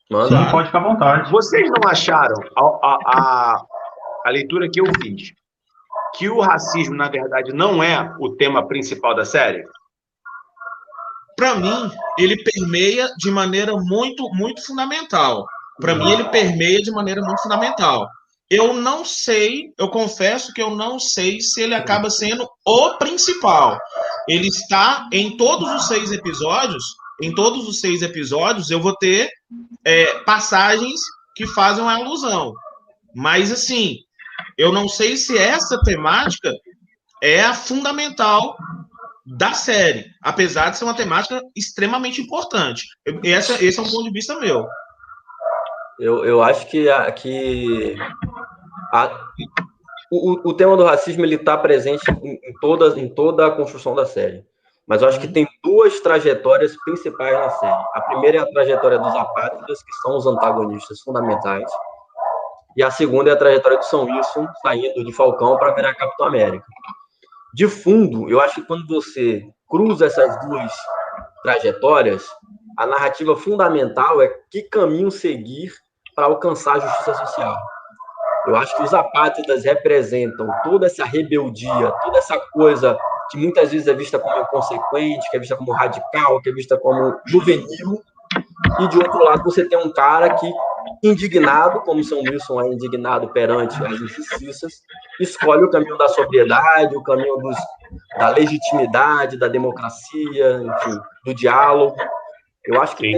Sim, pode ficar à vontade. Vocês não acharam a leitura que eu fiz que o racismo, na verdade, não é o tema principal da série? Para mim, ele permeia de maneira muito, muito fundamental. Para mim, ele permeia de maneira muito fundamental. Eu não sei, eu confesso que eu não sei se ele acaba sendo o principal. Ele está em todos os 6 episódios. Em todos os 6 episódios, eu vou ter passagens que fazem uma alusão. Mas, assim, eu não sei se essa temática é a fundamental da série, apesar de ser uma temática extremamente importante. Esse é um ponto de vista meu. Eu acho que o tema do racismo ele está presente em toda a construção da série. Mas eu acho que tem duas trajetórias principais na série. A primeira é a trajetória dos apátridas, que são os antagonistas fundamentais. E a segunda é a trajetória do Sam Wilson, saindo de Falcão para virar Capitão América. De fundo, eu acho que quando você cruza essas duas trajetórias, a narrativa fundamental é que caminho seguir para alcançar a justiça social. Eu acho que os apátridas representam toda essa rebeldia, toda essa coisa que muitas vezes é vista como inconsequente, que é vista como radical, que é vista como juvenil. E, de outro lado, você tem um cara que, indignado, como Sam Wilson é indignado perante as injustiças, escolhe o caminho da sobriedade, o caminho da legitimidade, da democracia, enfim, do diálogo. Eu acho que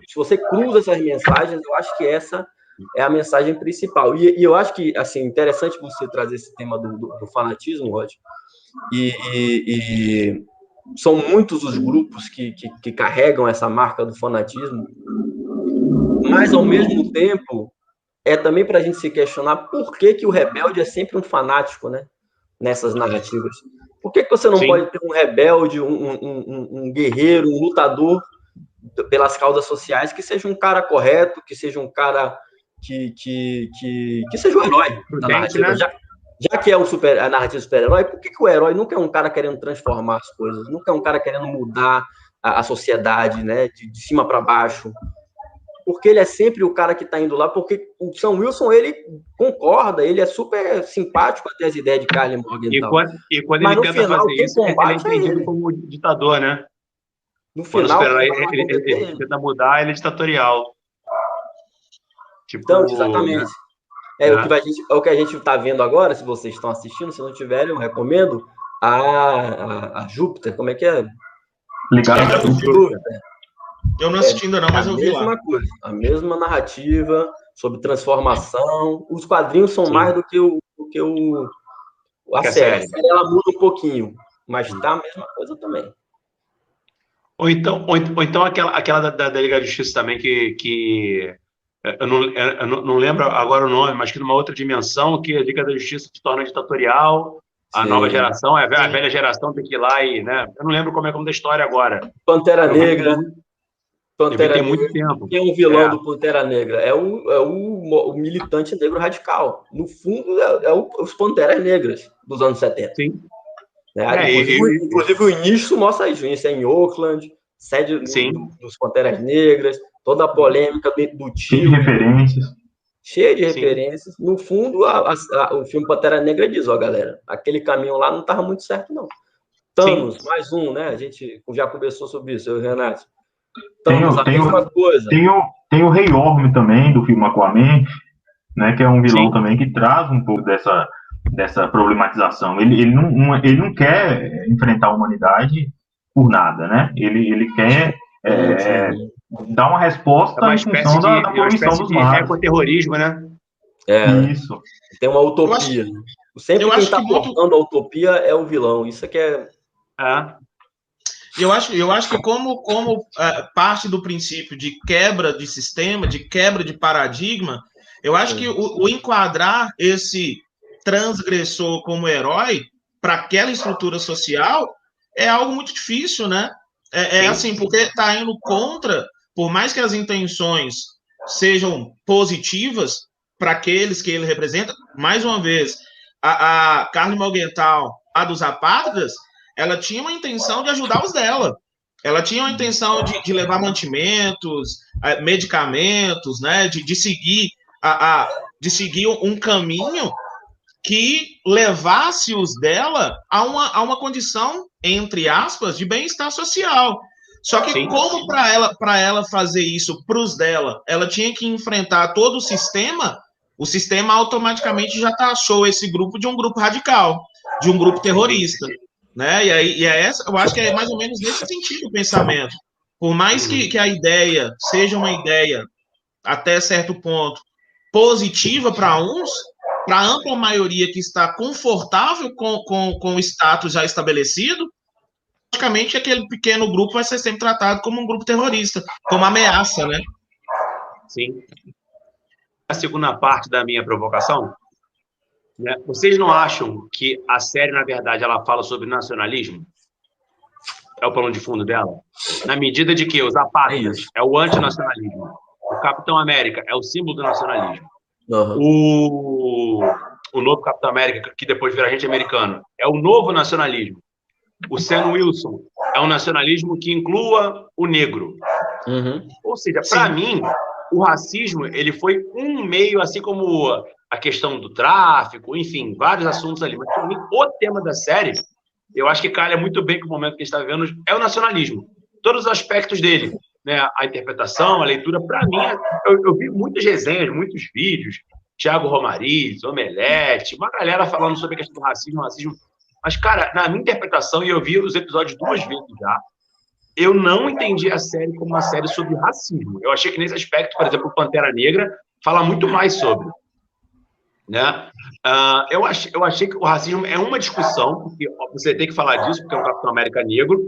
se você cruza essas mensagens, eu acho que essa é a mensagem principal. E eu acho que, assim, interessante você trazer esse tema do fanatismo, Rod, e são muitos os grupos que carregam essa marca do fanatismo, mas, ao mesmo tempo, é também para a gente se questionar por que o rebelde é sempre um fanático, né, nessas narrativas. Por que você não pode ter um rebelde, um guerreiro, um lutador pelas causas sociais, que seja um cara correto, que seja um cara que seja o herói da narrativa, né? Já que é a narrativa super-herói, por que o herói nunca é um cara querendo transformar as coisas, nunca é um cara querendo mudar a sociedade, né, de cima para baixo? Porque ele é sempre o cara que está indo lá, porque o Sam Wilson, ele concorda, ele é super simpático até as ideias de Karl Morgenthau. E quando ele tenta fazer isso, ele é entendido como ditador, né? No final, ele tenta mudar, ele é ditatorial. Tipo, então, exatamente. O que a gente está vendo agora, se vocês estão assistindo, se não tiverem, eu recomendo a Júpiter, como é que é? Ligado a Júpiter. Eu não assisti ainda não, mas eu vi lá. A mesma coisa, a mesma narrativa sobre transformação. Os quadrinhos são mais do que a série. A série ela muda um pouquinho, mas tá a mesma coisa também. Ou então aquela da Liga da Justiça também, que eu não lembro agora o nome, mas que numa outra dimensão, que a Liga da Justiça se torna ditatorial, a nova geração, a velha geração tem que ir lá e, né? Eu não lembro como é da história agora. Pantera Negra. Tem muito tempo. Quem é o vilão do Pantera Negra? É o militante negro radical. No fundo, os Panteras Negras dos anos 70. Sim. Inclusive, o início mostra isso. Isso é em Oakland, sede dos Panteras Negras, toda a polêmica do tio. Cheio de referências. No fundo, o filme Pantera Negra diz, galera, aquele caminho lá não estava muito certo, não. Thanos, mais um, né? A gente já conversou sobre isso, eu e o Renato. Tem o Rei Orm também, do filme Aquaman, né, que é um vilão também que traz um pouco dessa problematização. Ele não quer enfrentar a humanidade por nada, né? Ele quer dar uma resposta em função da poluição dos mares. Ecoterrorismo, né? Isso. Tem uma utopia. Sempre quem está portando a utopia é o vilão. Isso aqui é... Eu acho que como parte do princípio de quebra de sistema, de quebra de paradigma, eu acho que o enquadrar esse transgressor como herói para aquela estrutura social é algo muito difícil, né? Assim, porque está indo contra, por mais que as intenções sejam positivas para aqueles que ele representa, mais uma vez, a Karl Morgenthau, a dos apátridas, ela tinha uma intenção de ajudar os dela. Ela tinha uma intenção de levar mantimentos, medicamentos, né? De seguir um caminho que levasse os dela a uma condição, entre aspas, de bem-estar social. Só que como para ela fazer isso para os dela, ela tinha que enfrentar todo o sistema automaticamente já taxou esse grupo de um grupo radical, de um grupo terrorista. Né? Eu acho que é mais ou menos nesse sentido o pensamento. Por mais que a ideia seja uma ideia, até certo ponto, positiva para uns, para a ampla maioria que está confortável com o status já estabelecido, logicamente, aquele pequeno grupo vai ser sempre tratado como um grupo terrorista, como ameaça, né? Sim. A segunda parte da minha provocação, né? Vocês não acham que a série, na verdade, ela fala sobre nacionalismo? É o plano de fundo dela? Na medida de que os apátridas é o antinacionalismo, o Capitão América é o símbolo do nacionalismo, o novo Capitão América, que depois vira agente americano, é o novo nacionalismo. O Sam Wilson é um nacionalismo que inclua o negro. Ou seja, para mim, o racismo ele foi um meio, assim como a questão do tráfico, enfim, vários assuntos ali. Mas para mim, o tema da série, eu acho que calha muito bem com o momento que a gente está vivendo, é o nacionalismo. Todos os aspectos dele, né? A interpretação, a leitura, para mim, eu vi muitas resenhas, muitos vídeos, Thiago Romariz, Omelete, uma galera falando sobre a questão do racismo. Mas, cara, na minha interpretação, e eu vi os episódios 2 vezes já, eu não entendi a série como uma série sobre racismo. Eu achei que nesse aspecto, por exemplo, o Pantera Negra fala muito mais sobre. Né? Eu achei que o racismo é uma discussão, porque você tem que falar disso, porque é um Capitão América negro,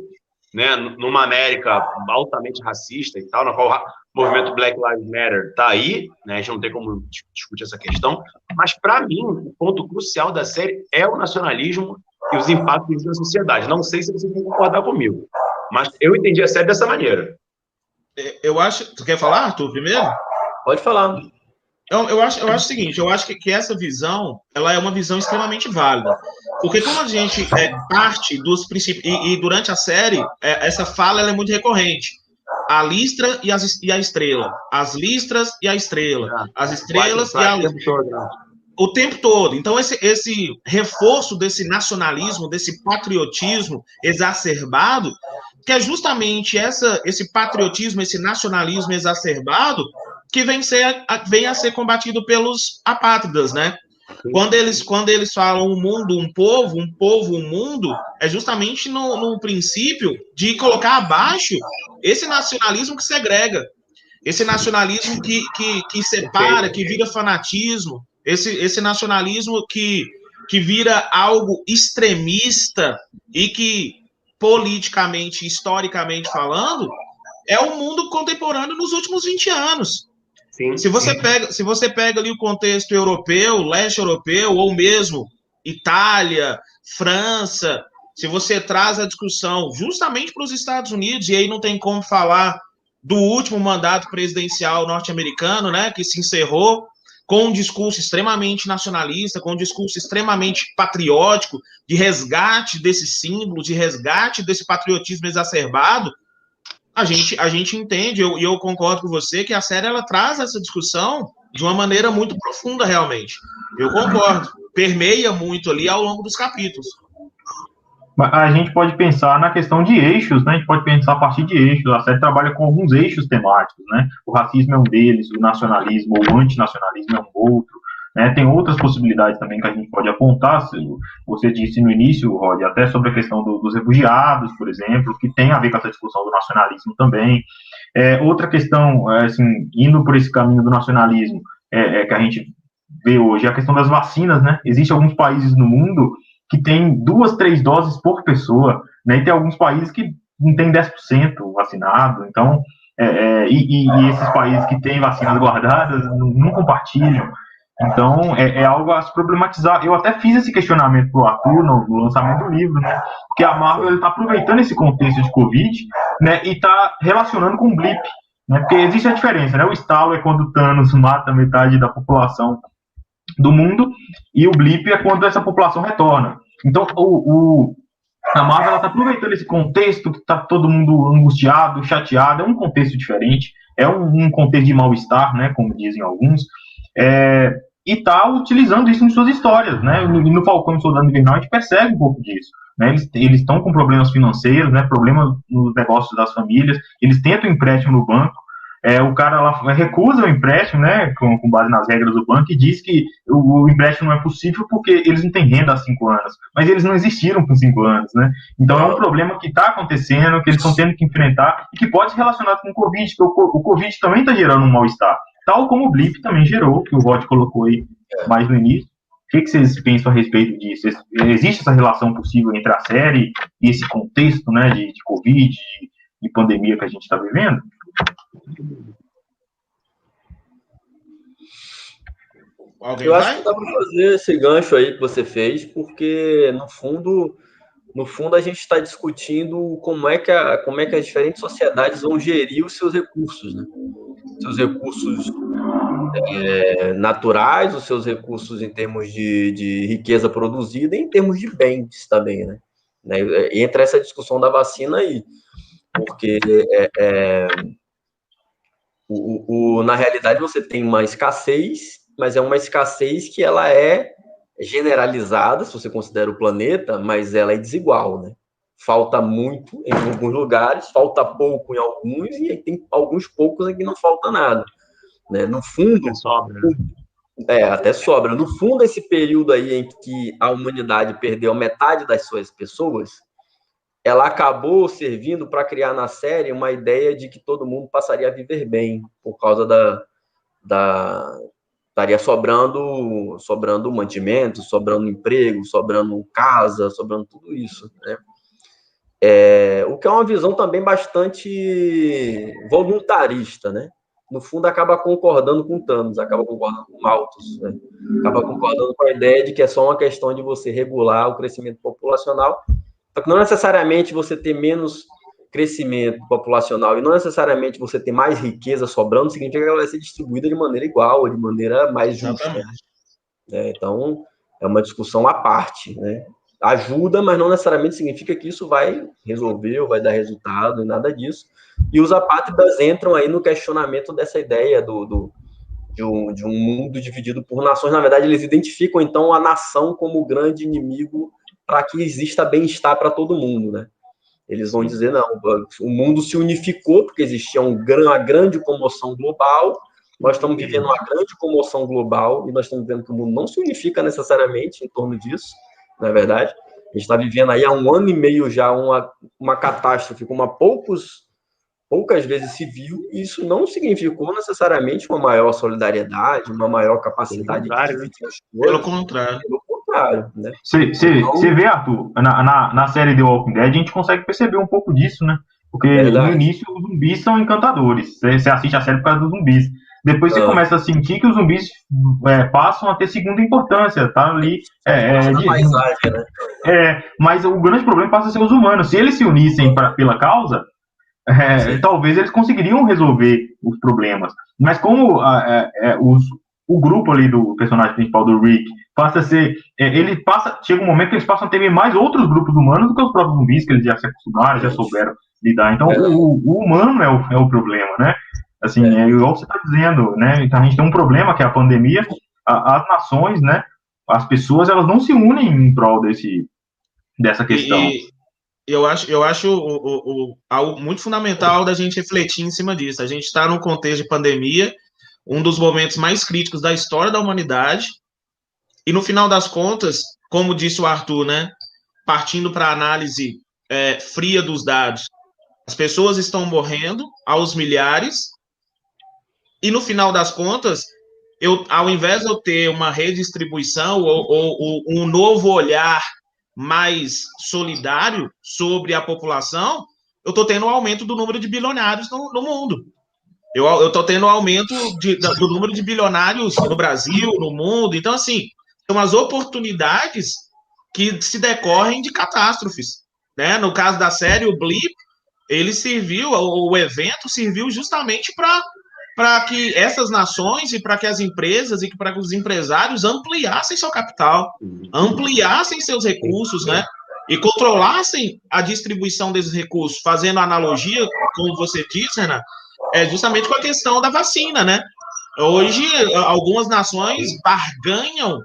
né? Numa América altamente racista e tal, na qual o movimento Black Lives Matter está aí, né? A gente não tem como discutir essa questão, mas, para mim, o ponto crucial da série é o nacionalismo e os impactos na sociedade. Não sei se você vai concordar comigo, mas eu entendi a série dessa maneira. Eu acho... Tu quer falar, Arthur, primeiro? Pode falar. Eu acho o seguinte, eu acho que essa visão, ela é uma visão extremamente válida, porque como a gente parte dos princípios, e durante a série, essa fala ela é muito recorrente, a listra e a estrela, as listras e a estrela, as estrelas e a listra, o tempo todo. Então esse reforço desse nacionalismo, desse patriotismo exacerbado, que é justamente esse patriotismo, esse nacionalismo exacerbado, que vem a ser combatido pelos apátridas, né? Quando eles falam um mundo, um povo, um mundo, é justamente no princípio de colocar abaixo esse nacionalismo que segrega, esse nacionalismo que separa, que vira fanatismo, esse nacionalismo que vira algo extremista e que, politicamente, historicamente falando, é o mundo contemporâneo nos últimos 20 anos. Sim. Se você pega ali o contexto europeu, leste europeu, ou mesmo Itália, França, se você traz a discussão justamente para os Estados Unidos, e aí não tem como falar do último mandato presidencial norte-americano, né, que se encerrou com um discurso extremamente nacionalista, com um discurso extremamente patriótico, de resgate desse símbolo, de resgate desse patriotismo exacerbado, a gente entende, e eu concordo com você, que a série ela traz essa discussão de uma maneira muito profunda, realmente. Eu concordo. Permeia muito ali ao longo dos capítulos. A gente pode pensar na questão de eixos, né? A gente pode pensar a partir de eixos. A série trabalha com alguns eixos temáticos, né? O racismo é um deles, o nacionalismo ou o antinacionalismo é um outro. Né? Tem outras possibilidades também que a gente pode apontar. Você disse no início, Rod, até sobre a questão dos refugiados, por exemplo, que tem a ver com essa discussão do nacionalismo também. Outra questão, assim, indo por esse caminho do nacionalismo, que a gente vê hoje, é a questão das vacinas, né? Existem alguns países no mundo que tem 2, 3 doses por pessoa, né? E tem alguns países que não tem 10% vacinado. Então, e esses países que têm vacinas guardadas não compartilham. Então, é algo a se problematizar. Eu até fiz esse questionamento para o Arthur no lançamento do livro, né? Porque a Marvel está aproveitando esse contexto de Covid, né? E está relacionando com o blip, né? Porque existe a diferença, né? O estalo é quando o Thanos mata metade da população do mundo, e o blip é quando essa população retorna. Então, a Marvel está aproveitando esse contexto que está todo mundo angustiado, chateado, é um contexto diferente, é um contexto de mal-estar, né? Como dizem alguns. E está utilizando isso em suas histórias, né? No Falcão e Soldado Invernal a gente percebe um pouco disso, né? Eles estão com problemas financeiros, né? Problemas nos negócios das famílias, eles tentam empréstimo no banco, o cara lá recusa o empréstimo, né? Com base nas regras do banco, e diz que o empréstimo não é possível porque eles não têm renda há 5 anos, mas eles não existiram por 5 anos, né? Então é um problema que está acontecendo, que eles estão tendo que enfrentar e que pode ser relacionado com o Covid, porque o Covid também está gerando um mal-estar. Tal como o blip também gerou, que o Rod colocou aí mais no início. que vocês pensam a respeito disso? Existe essa relação possível entre a série e esse contexto, né, de Covid, de pandemia que a gente está vivendo? Eu acho que dá para fazer esse gancho aí que você fez, porque, no fundo a gente está discutindo como é que as diferentes sociedades vão gerir os seus recursos, né? Seus recursos naturais, os seus recursos em termos de riqueza produzida e em termos de bens também, né? Entra essa discussão da vacina aí, porque na realidade você tem uma escassez, mas é uma escassez que ela é generalizada, se você considera o planeta, mas ela é desigual, né? Falta muito em alguns lugares, falta pouco em alguns, e tem alguns poucos em que não falta nada, né? No fundo, até sobra. No fundo, esse período aí em que a humanidade perdeu metade das suas pessoas, ela acabou servindo para criar na série uma ideia de que todo mundo passaria a viver bem, por causa estaria sobrando mantimento, sobrando emprego, sobrando casa, sobrando tudo isso, né? O que é uma visão também bastante voluntarista, né? No fundo, acaba concordando com Thanos, acaba concordando com Malthus, né? Acaba concordando com a ideia de que é só uma questão de você regular o crescimento populacional, porque não necessariamente você ter menos crescimento populacional e não necessariamente você ter mais riqueza sobrando, significa que ela vai ser distribuída de maneira igual, de maneira mais justa. Então, é uma discussão à parte, né? Ajuda, mas não necessariamente significa que isso vai resolver ou vai dar resultado, e nada disso. E os apátridas entram aí no questionamento dessa ideia de um mundo dividido por nações. Na verdade, eles identificam, então, a nação como o grande inimigo para que exista bem-estar para todo mundo, né? Eles vão dizer, não, o mundo se unificou porque existia uma grande comoção global, nós estamos vivendo uma grande comoção global e nós estamos vendo que o mundo não se unifica necessariamente em torno disso, não é verdade? A gente está vivendo aí há 1 ano e meio já uma catástrofe como poucas vezes se viu, e isso não significou necessariamente uma maior solidariedade, uma maior capacidade de dividir as coisas. Pelo contrário. Né? Você vê, Arthur, na série The Walking Dead, a gente consegue perceber um pouco disso, né? Porque no início os zumbis são encantadores. Você assiste a série por causa dos zumbis. Depois você começa a sentir que os zumbis passam a ter segunda importância, tá ali. Mas o grande problema passa a ser os humanos. Se eles se unissem pela causa, talvez eles conseguiriam resolver os problemas. Mas como o grupo ali do personagem principal do Rick passa a ser. Chega um momento que eles passam a ter mais outros grupos humanos do que os próprios zumbis, que eles já se acostumaram, já souberam lidar. Então, o humano é o problema, né? Assim, igual você está dizendo, né? Então, a gente tem um problema que é a pandemia. As nações, né? As pessoas, elas não se unem em prol dessa questão. Eu acho algo muito fundamental da gente refletir em cima disso. A gente está num contexto de pandemia, um dos momentos mais críticos da história da humanidade, e no final das contas, como disse o Arthur, né? Partindo para a análise fria dos dados, as pessoas estão morrendo aos milhares, e no final das contas, ao invés de eu ter uma redistribuição ou um novo olhar mais solidário sobre a população, eu estou tendo um aumento do número de bilionários no mundo. Eu estou tendo um aumento do número de bilionários no Brasil, no mundo. Então, assim, são as oportunidades que se decorrem de catástrofes, né? No caso da série, o Blip, o evento serviu justamente para que essas nações e para que as empresas e para que os empresários ampliassem seu capital, ampliassem seus recursos, né? E controlassem a distribuição desses recursos, fazendo analogia, como você disse, Renato, justamente com a questão da vacina, né? Hoje, algumas nações barganham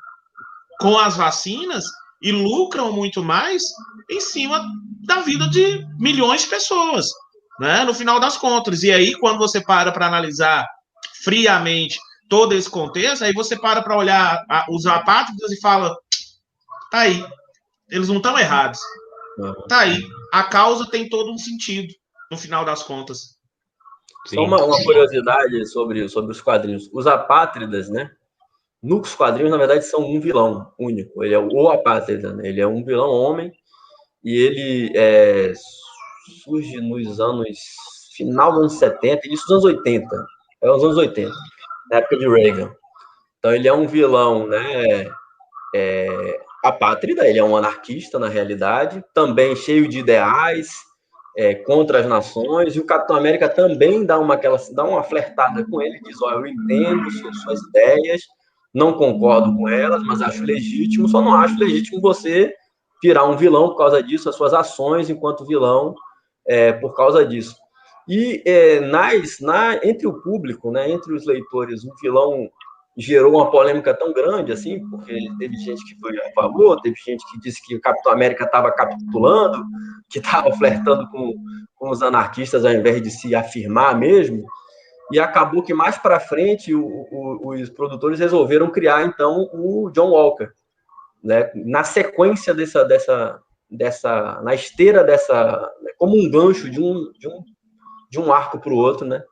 com as vacinas e lucram muito mais em cima da vida de milhões de pessoas, né? No final das contas. E aí, quando você para analisar friamente todo esse contexto, aí você para olhar os apátridas e fala, tá aí, eles não estão errados. Tá aí, a causa tem todo um sentido, no final das contas. Só uma curiosidade sobre os quadrinhos. Os apátridas, né? nos quadrinhos, na verdade, são um vilão único. Ele é o Apátrida, né? Ele é um vilão homem e ele surge nos anos... final dos anos 70, início dos anos 80. É os anos 80, na época de Reagan. Então, ele é um vilão, né? Apátrida, ele é um anarquista, na realidade, também cheio de ideais, contra as nações, e o Capitão América também dá uma flertada com ele, diz, eu entendo suas ideias, não concordo com elas, mas acho legítimo, só não acho legítimo você virar um vilão por causa disso, as suas ações enquanto vilão por causa disso. E entre o público, né, entre os leitores, o vilão gerou uma polêmica tão grande, assim, porque teve gente que foi a favor, teve gente que disse que o Capitão América estava capitulando, que estava flertando com os anarquistas ao invés de se afirmar mesmo, e acabou que mais para frente os produtores resolveram criar, então, o John Walker, né, na sequência na esteira dessa, como um gancho de um arco para o outro, né?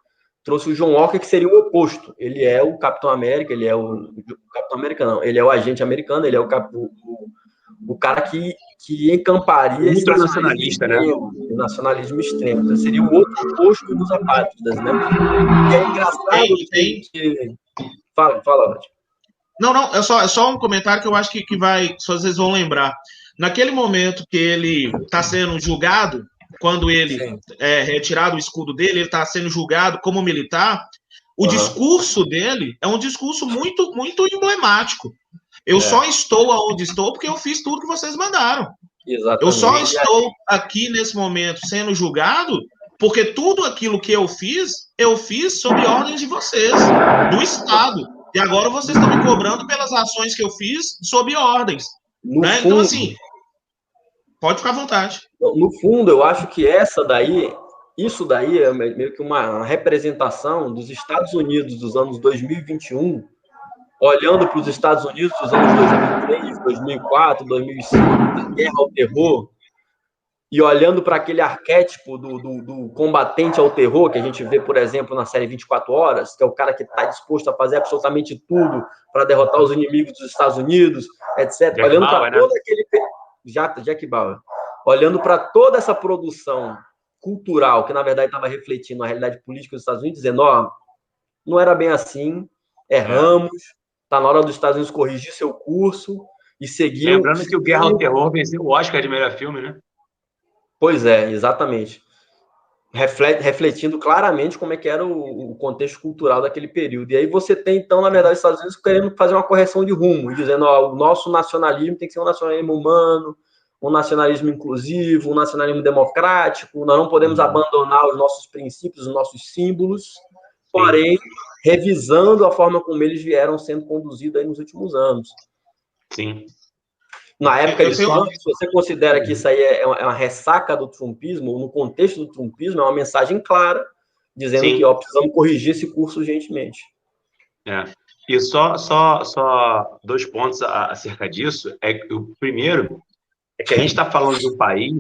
Trouxe o John Walker, que seria o oposto. Ele é o Capitão América, ele é o Capitão América, não, ele é o agente americano, ele é o cara que encamparia esse nacionalista, né? O nacionalismo extremo. Então, seria o outro oposto dos apátridas, né? E é engraçado que... Fala, Rod. Não, é só um comentário que eu acho que vocês vão lembrar. Naquele momento que ele está sendo julgado, quando ele retirar o escudo dele, ele está sendo julgado como militar, o discurso dele é um discurso muito, muito emblemático. Eu só estou onde estou porque eu fiz tudo que vocês mandaram. Exatamente. Eu só estou aqui nesse momento sendo julgado porque tudo aquilo que eu fiz sob ordens de vocês, do Estado. E agora vocês estão me cobrando pelas ações que eu fiz sob ordens. Né? Então, assim, pode ficar à vontade. No fundo, eu acho que isso daí é meio que uma representação dos Estados Unidos dos anos 2021, olhando para os Estados Unidos dos anos 2003, 2004, 2005, da guerra ao terror, e olhando para aquele arquétipo do combatente ao terror, que a gente vê, por exemplo, na série 24 Horas, que é o cara que está disposto a fazer absolutamente tudo para derrotar os inimigos dos Estados Unidos, etc. Olhando para todo aquele... Jack Bauer. Olhando para toda essa produção cultural, que na verdade estava refletindo a realidade política dos Estados Unidos, dizendo, não era bem assim, erramos, está na hora dos Estados Unidos corrigir seu curso e seguir... Lembrando que o Guerra ao Terror venceu o Oscar de melhor filme, né? Pois é, exatamente. Refletindo claramente como é que era o contexto cultural daquele período. E aí você tem, então, na verdade, os Estados Unidos querendo fazer uma correção de rumo, dizendo, o nosso nacionalismo tem que ser um nacionalismo humano, um nacionalismo inclusivo, um nacionalismo democrático, nós não podemos abandonar os nossos princípios, os nossos símbolos, porém, revisando a forma como eles vieram sendo conduzidos aí nos últimos anos. Sim. Na época de Trump, se você considera que isso aí é uma ressaca do trumpismo, ou no contexto do trumpismo, é uma mensagem clara, dizendo que precisamos corrigir esse curso urgentemente. E só 2 pontos acerca disso. O primeiro é que a gente está falando de um país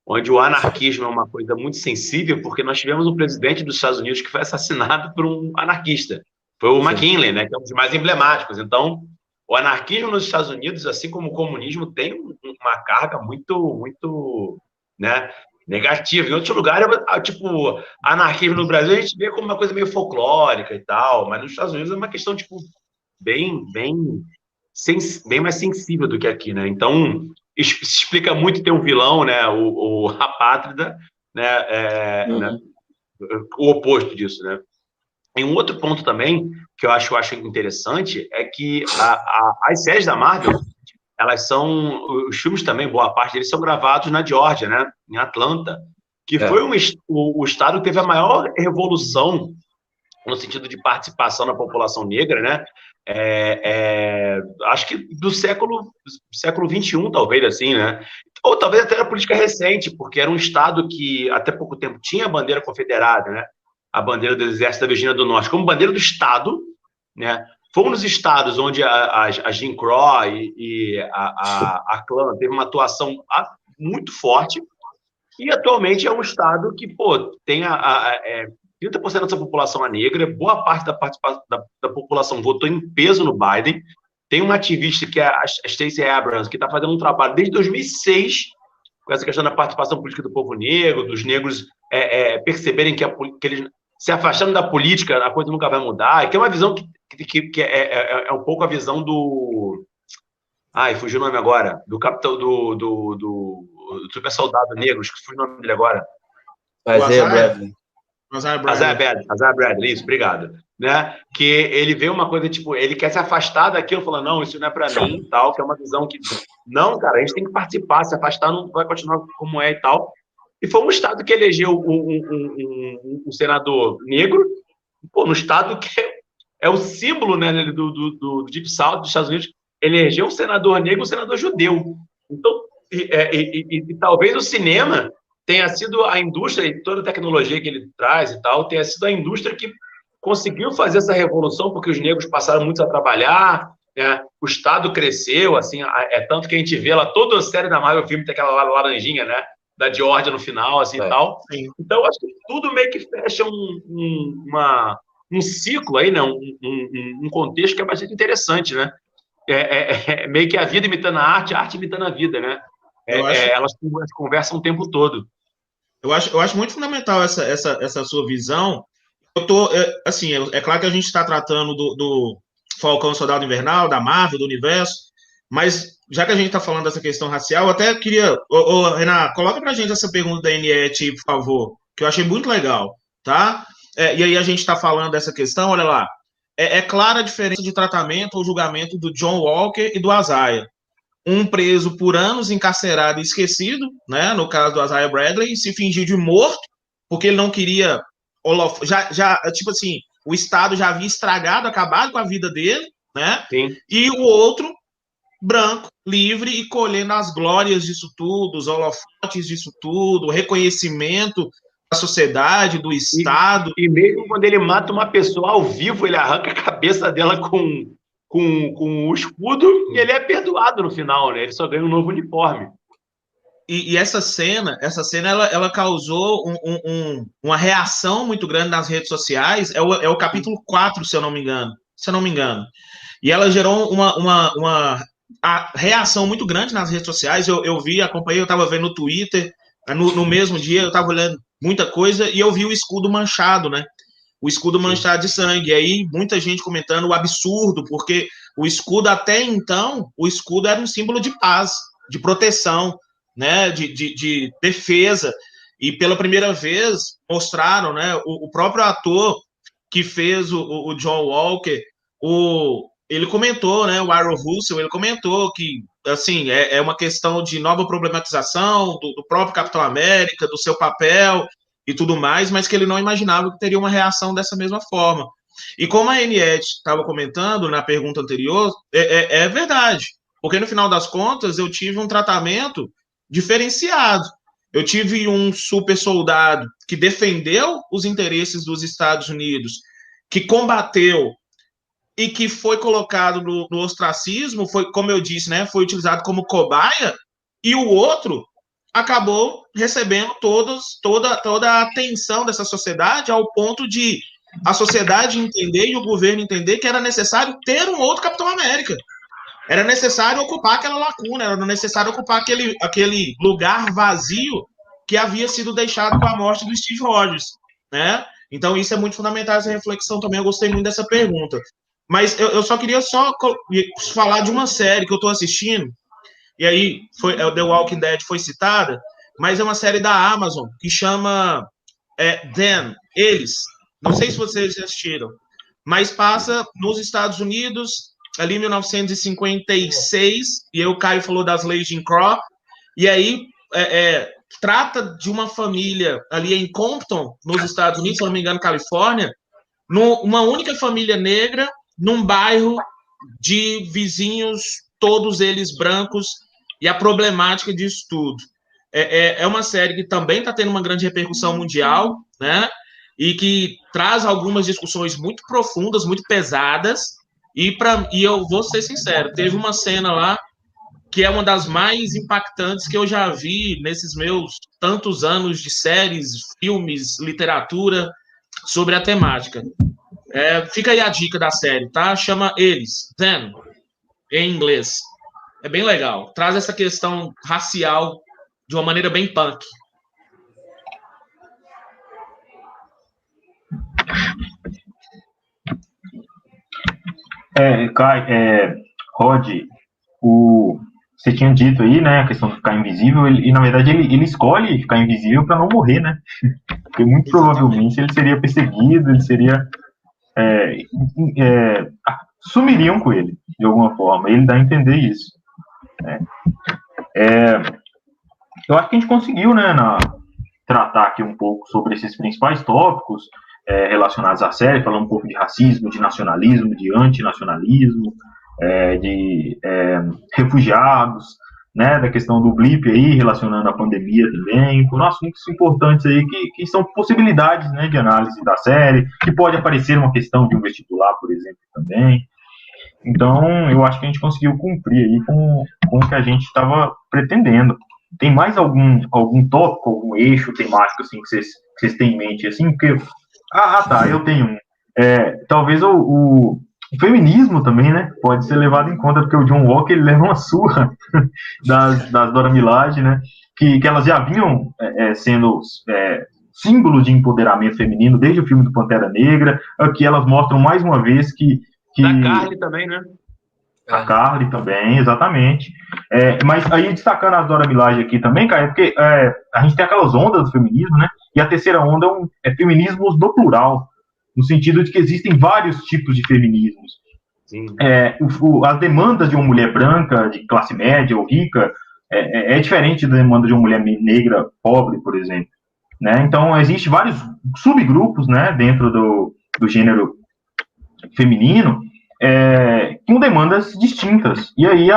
onde o anarquismo é uma coisa muito sensível, porque nós tivemos um presidente dos Estados Unidos que foi assassinado por um anarquista. Foi o McKinley, né, que é um dos mais emblemáticos. Então, o anarquismo nos Estados Unidos, assim como o comunismo, tem uma carga muito, muito, né, negativa. Em outros lugares, tipo, anarquismo no Brasil, a gente vê como uma coisa meio folclórica e tal, mas nos Estados Unidos é uma questão, tipo, bem mais sensível do que aqui, né? Então, explica muito ter um vilão, né, o Apátrida, né, o oposto disso, né? E um outro ponto também que eu acho interessante é que as séries da Marvel, elas são... Os filmes também, boa parte deles são gravados na Geórgia, né? Em Atlanta, que foi o estado que teve a maior revolução no sentido de participação da população negra, né? Acho que do século XXI, talvez, assim, né? Ou talvez até da política recente, porque era um estado que até pouco tempo tinha a bandeira confederada, né? A bandeira do Exército da Virgínia do Norte, como bandeira do Estado, né? Fomos nos estados onde a Jim Crow e a Klan teve uma atuação muito forte, e atualmente é um estado que, tem 30% dessa população é negra, boa parte da população votou em peso no Biden. Tem uma ativista que é a Stacey Abrams, que está fazendo um trabalho desde 2006 com essa questão da participação política do povo negro, dos negros perceberem que eles se afastando da política, a coisa nunca vai mudar, e que é uma visão que é um pouco a visão do... Ai, fugiu o nome agora, do capitão, do super soldado negro, esqueci o nome dele agora. Isaiah Bradley. Isaiah Bradley, isso, obrigado. Né? Que ele vê uma coisa, tipo, ele quer se afastar daquilo, falando, não, isso não é para mim, tal, que é uma visão que, não, cara, a gente tem que participar, se afastar não vai continuar como é e tal. E foi um estado que elegeu um senador negro, pô, no estado que é o símbolo, né, do Deep South dos Estados Unidos, elegeu um senador negro e um senador judeu. Então, e talvez o cinema tenha sido a indústria, e toda a tecnologia que ele traz e tal, tenha sido a indústria que conseguiu fazer essa revolução, porque os negros passaram muito a trabalhar, né? O Estado cresceu, assim, tanto que a gente vê lá, toda a série da Marvel, o filme tem aquela laranjinha, né, da Georgia no final, assim, e tal. Sim. Então, eu acho que tudo meio que fecha um ciclo aí, né, um contexto que é bastante interessante, né? Meio que a vida imitando a arte imitando a vida, né? Elas conversam o tempo todo. Eu acho muito fundamental essa sua visão. Assim, é claro que a gente está tratando do Falcão Soldado Invernal, da Marvel, do universo, mas já que a gente está falando dessa questão racial, eu até queria... Renan, coloca pra gente essa pergunta da Eniette, por favor, que eu achei muito legal, tá? E aí a gente está falando dessa questão, olha lá, é clara a diferença de tratamento ou julgamento do John Walker e do Isaiah. Um preso por anos, encarcerado e esquecido, né? No caso do Isaiah Bradley, se fingiu de morto, porque ele não queria... tipo assim, o Estado já havia estragado, acabado com a vida dele, né? Sim. E o outro, branco, livre e colhendo as glórias disso tudo, os holofotes disso tudo, o reconhecimento da sociedade, do Estado. E mesmo quando ele mata uma pessoa ao vivo, ele arranca a cabeça dela com o escudo e ele é perdoado no final, né? Ele só ganha um novo uniforme. E essa cena ela causou uma reação muito grande nas redes sociais. É o capítulo 4, se eu não me engano. E ela gerou uma reação muito grande nas redes sociais. Eu vi, acompanhei, eu estava vendo no Twitter, no mesmo dia, eu estava olhando muita coisa e eu vi o escudo manchado, né? O escudo manchado de sangue. E aí, muita gente comentando o absurdo, porque o escudo, até então, o escudo era um símbolo de paz, de proteção, né, de defesa, e pela primeira vez mostraram, né, o próprio ator que fez o John Walker, ele comentou, né, o Aaron Russell, ele comentou que, assim, é uma questão de nova problematização do próprio Capitão América, do seu papel e tudo mais, mas que ele não imaginava que teria uma reação dessa mesma forma. E como a Eniette estava comentando na pergunta anterior, é verdade, porque no final das contas eu tive um tratamento diferenciado. Eu tive um super soldado que defendeu os interesses dos Estados Unidos, que combateu e que foi colocado no ostracismo, foi, como eu disse, né, foi utilizado como cobaia, e o outro acabou recebendo toda a atenção dessa sociedade, ao ponto de a sociedade entender e o governo entender que era necessário ter um outro Capitão América. Era necessário ocupar aquela lacuna, era necessário ocupar aquele lugar vazio que havia sido deixado com a morte do Steve Rogers, né? Então, isso é muito fundamental, essa reflexão também. Eu gostei muito dessa pergunta. Mas eu só queria falar de uma série que eu estou assistindo, e aí The Walking Dead foi citada, mas é uma série da Amazon que chama Them, Eles. Não sei se vocês já assistiram, mas passa nos Estados Unidos, ali em 1956, e aí o Caio falou das leis de Jim Crow, e aí trata de uma família ali em Compton, nos Estados Unidos, se não me engano, Califórnia, uma única família negra, num bairro de vizinhos, todos eles brancos, e a problemática disso tudo. É uma série que também está tendo uma grande repercussão mundial, né? E que traz algumas discussões muito profundas, muito pesadas, e eu vou ser sincero, teve uma cena lá que é uma das mais impactantes que eu já vi nesses meus tantos anos de séries, filmes, literatura, sobre a temática. Fica aí a dica da série, tá? Chama Eles, Them, em inglês. É bem legal. Traz essa questão racial de uma maneira bem punk. Rod, você tinha dito aí, né, a questão de ficar invisível, e na verdade ele escolhe ficar invisível para não morrer, né? Porque muito provavelmente ele seria perseguido, ele seria sumiriam com ele de alguma forma. Ele dá a entender isso. Né? Eu acho que a gente conseguiu, né, tratar aqui um pouco sobre esses principais tópicos relacionados à série, falando um pouco de racismo, de nacionalismo, de antinacionalismo, de refugiados, né, da questão do blip aí, relacionando a pandemia também, foram assuntos importantes aí que são possibilidades, né, de análise da série, que pode aparecer uma questão de um vestibular, por exemplo, também. Então, eu acho que a gente conseguiu cumprir aí com o que a gente estava pretendendo. Tem mais algum tópico, algum eixo temático assim, que vocês têm em mente? Assim, porque... tá, eu tenho um. Talvez o feminismo também, né, pode ser levado em conta, porque o John Walker ele leva uma surra das Dora Milaje, né, que elas já vinham sendo símbolos de empoderamento feminino desde o filme do Pantera Negra. Aqui elas mostram mais uma vez que da Carly também, né? A Carly também, exatamente. Mas aí, destacando as Dora Milaje aqui também, cara, porque a gente tem aquelas ondas do feminismo, né? E a terceira onda é feminismos no plural, no sentido de que existem vários tipos de feminismos. As demandas de uma mulher branca, de classe média ou rica, é diferente da demanda de uma mulher negra pobre, por exemplo. Né? Então, existem vários subgrupos, né, dentro do gênero feminino, com demandas distintas. E aí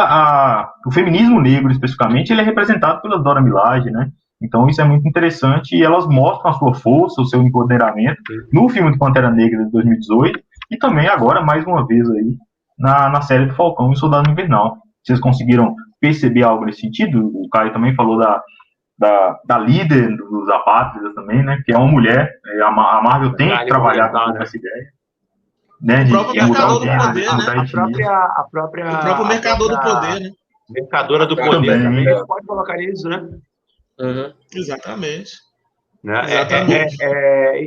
o feminismo negro, especificamente, ele é representado pela Dora Milaje, né? Então isso é muito interessante e elas mostram a sua força, o seu empoderamento no filme do Pantera Negra de 2018 e também agora, mais uma vez, aí, na série do Falcão e Soldado Invernal. Vocês conseguiram perceber algo nesse sentido? O Caio também falou da líder dos apátridas também, né? Que é uma mulher. A Marvel tem que trabalhar com essa ideia. Né, o próprio mercador do poder, né? O próprio mercador do poder, né? Mercadora do poder também pode colocar isso, né? Uhum. Exatamente. Né?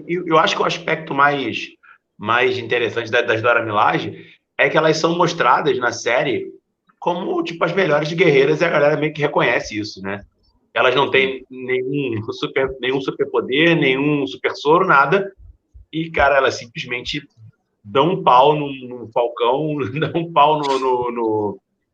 Eu acho que o aspecto mais interessante das Dora Milaje é que elas são mostradas na série como tipo as melhores guerreiras e a galera meio que reconhece isso, né? Elas não têm nenhum superpoder, nenhum super soro, nada. E, cara, elas simplesmente dão um pau no Falcão, dão um pau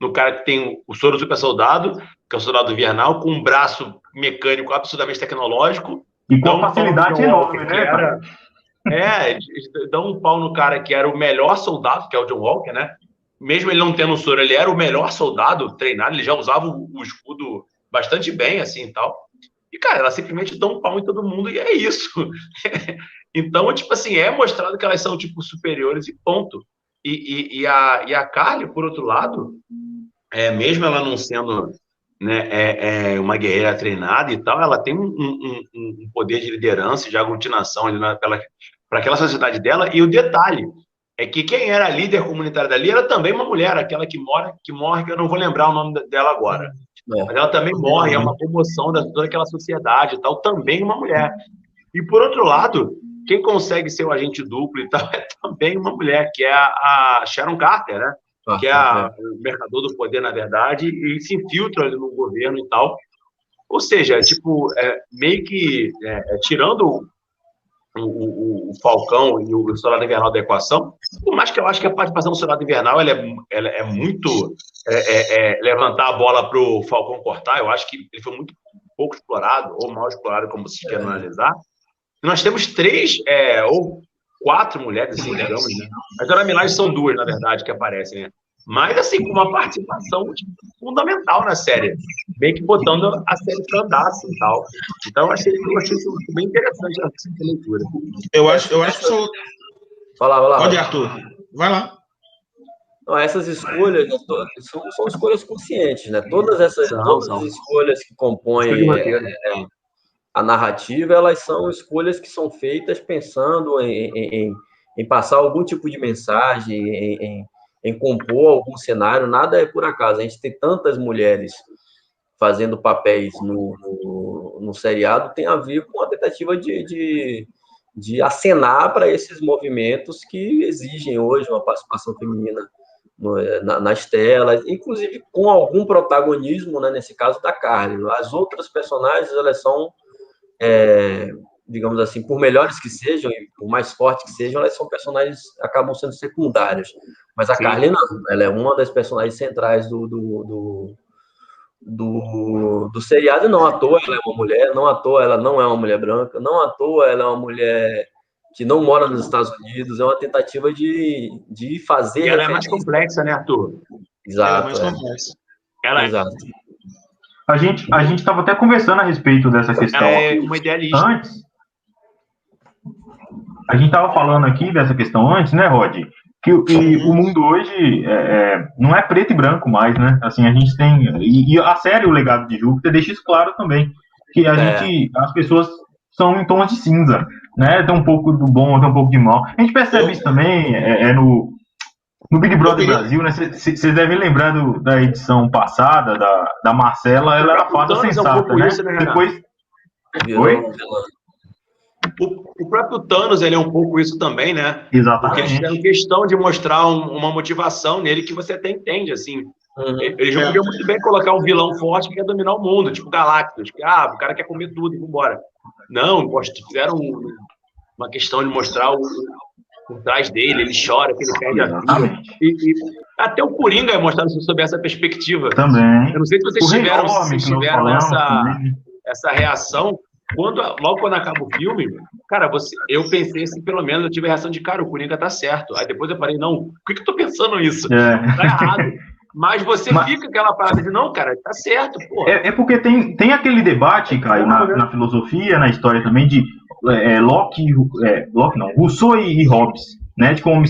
no cara que tem o soro super soldado, que é o soldado invernal, com um braço mecânico absurdamente tecnológico. E com facilidade enorme, né? Dão um pau no cara que era o melhor soldado, que é o John Walker, né? Mesmo ele não tendo o soro, ele era o melhor soldado treinado, ele já usava o escudo bastante bem, assim, e tal. E, cara, elas simplesmente dão um pau em todo mundo e é isso. Então, tipo assim, é mostrado que elas são, tipo, superiores e ponto. E a Carly, por outro lado, mesmo ela não sendo, né, uma guerreira treinada e tal, ela tem um poder de liderança, de aglutinação ali para aquela sociedade dela. E o detalhe é que quem era a líder comunitária dali era também uma mulher, aquela que morre, que eu não vou lembrar o nome dela agora. Mas ela também morre, é uma comoção de toda aquela sociedade e tal, também uma mulher. E, por outro lado, quem consegue ser o agente duplo e tal é também uma mulher, que é a Sharon Carter, né? Que é o mercador do poder, na verdade, e se infiltra ali no governo e tal. Ou seja, tipo, meio que tirando o Falcão e o Soldado Invernal da equação, por mais que eu acho que a participação do Soldado Invernal ela é muito levantar a bola para o Falcão cortar. Eu acho que ele foi muito pouco explorado, ou mal explorado, como vocês querem analisar. Nós temos 3 ou 4 mulheres, assim, digamos, né? As Dora Milaje são 2, na verdade, que aparecem, né? Mas, assim, com uma participação fundamental na série, meio que botando a série para andar, assim, e tal. Então, eu achei isso bem interessante essa leitura. Eu acho que sou... Vai lá. Pode, Arthur. Vai lá. Não, essas escolhas são escolhas conscientes, né? Todas essas escolhas que compõem a narrativa, elas são escolhas que são feitas pensando em passar algum tipo de mensagem, em compor algum cenário. Nada é por acaso. A gente tem tantas mulheres fazendo papéis no seriado, tem a ver com a tentativa de acenar para esses movimentos que exigem hoje uma participação feminina nas telas, inclusive com algum protagonismo, né, nesse caso da Carly. As outras personagens, elas são, digamos assim, por melhores que sejam, e por mais fortes que sejam, elas são personagens, acabam sendo secundárias. Mas a Carly não, ela é uma das personagens centrais do seriado, e não à toa ela é uma mulher, não à toa ela não é uma mulher branca, não à toa ela é uma mulher que não mora nos Estados Unidos. É uma tentativa de fazer... E ela é mais complexa, né, Arthur? Exato. Ela é mais complexa. Exato. A gente estava até conversando a respeito dessa questão. Ela é uma idealista. Antes, a gente estava falando aqui dessa questão antes, né, Rod? Que o mundo hoje não é preto e branco mais, né? Assim, a gente tem... E a série O Legado de Júpiter deixa isso claro também. Que as pessoas são em tons de cinza, né? Tem um pouco do bom, tem um pouco de mal. A gente percebe isso também no Big Brother Brasil, né? Vocês devem lembrar da edição passada, da Marcela, ela era fada sensata, né? Depois... Oi? O próprio Thanos, ele é um pouco isso também, né? Exatamente. Porque eles fizeram questão de mostrar uma motivação nele que você até entende, assim. Eles não podiam muito bem colocar um vilão forte que quer dominar o mundo, tipo Galactus, que o cara quer comer tudo e vambora. Não, fizeram uma questão de mostrar por trás dele, ele chora, que ele perde a vida. E até o Coringa é mostrado sob essa perspectiva. Também. Eu não sei se vocês tiveram essa reação. Logo quando acaba o filme, cara, eu pensei assim, pelo menos eu tive a reação de, cara, o Coringa tá certo. Aí depois eu parei, não, por que eu tô pensando isso? Tá errado. Mas você fica aquela parada de, não, cara, tá certo, pô. É porque tem aquele debate, Caio, na filosofia, na história também, de Locke não, Rousseau e Hobbes, né, de como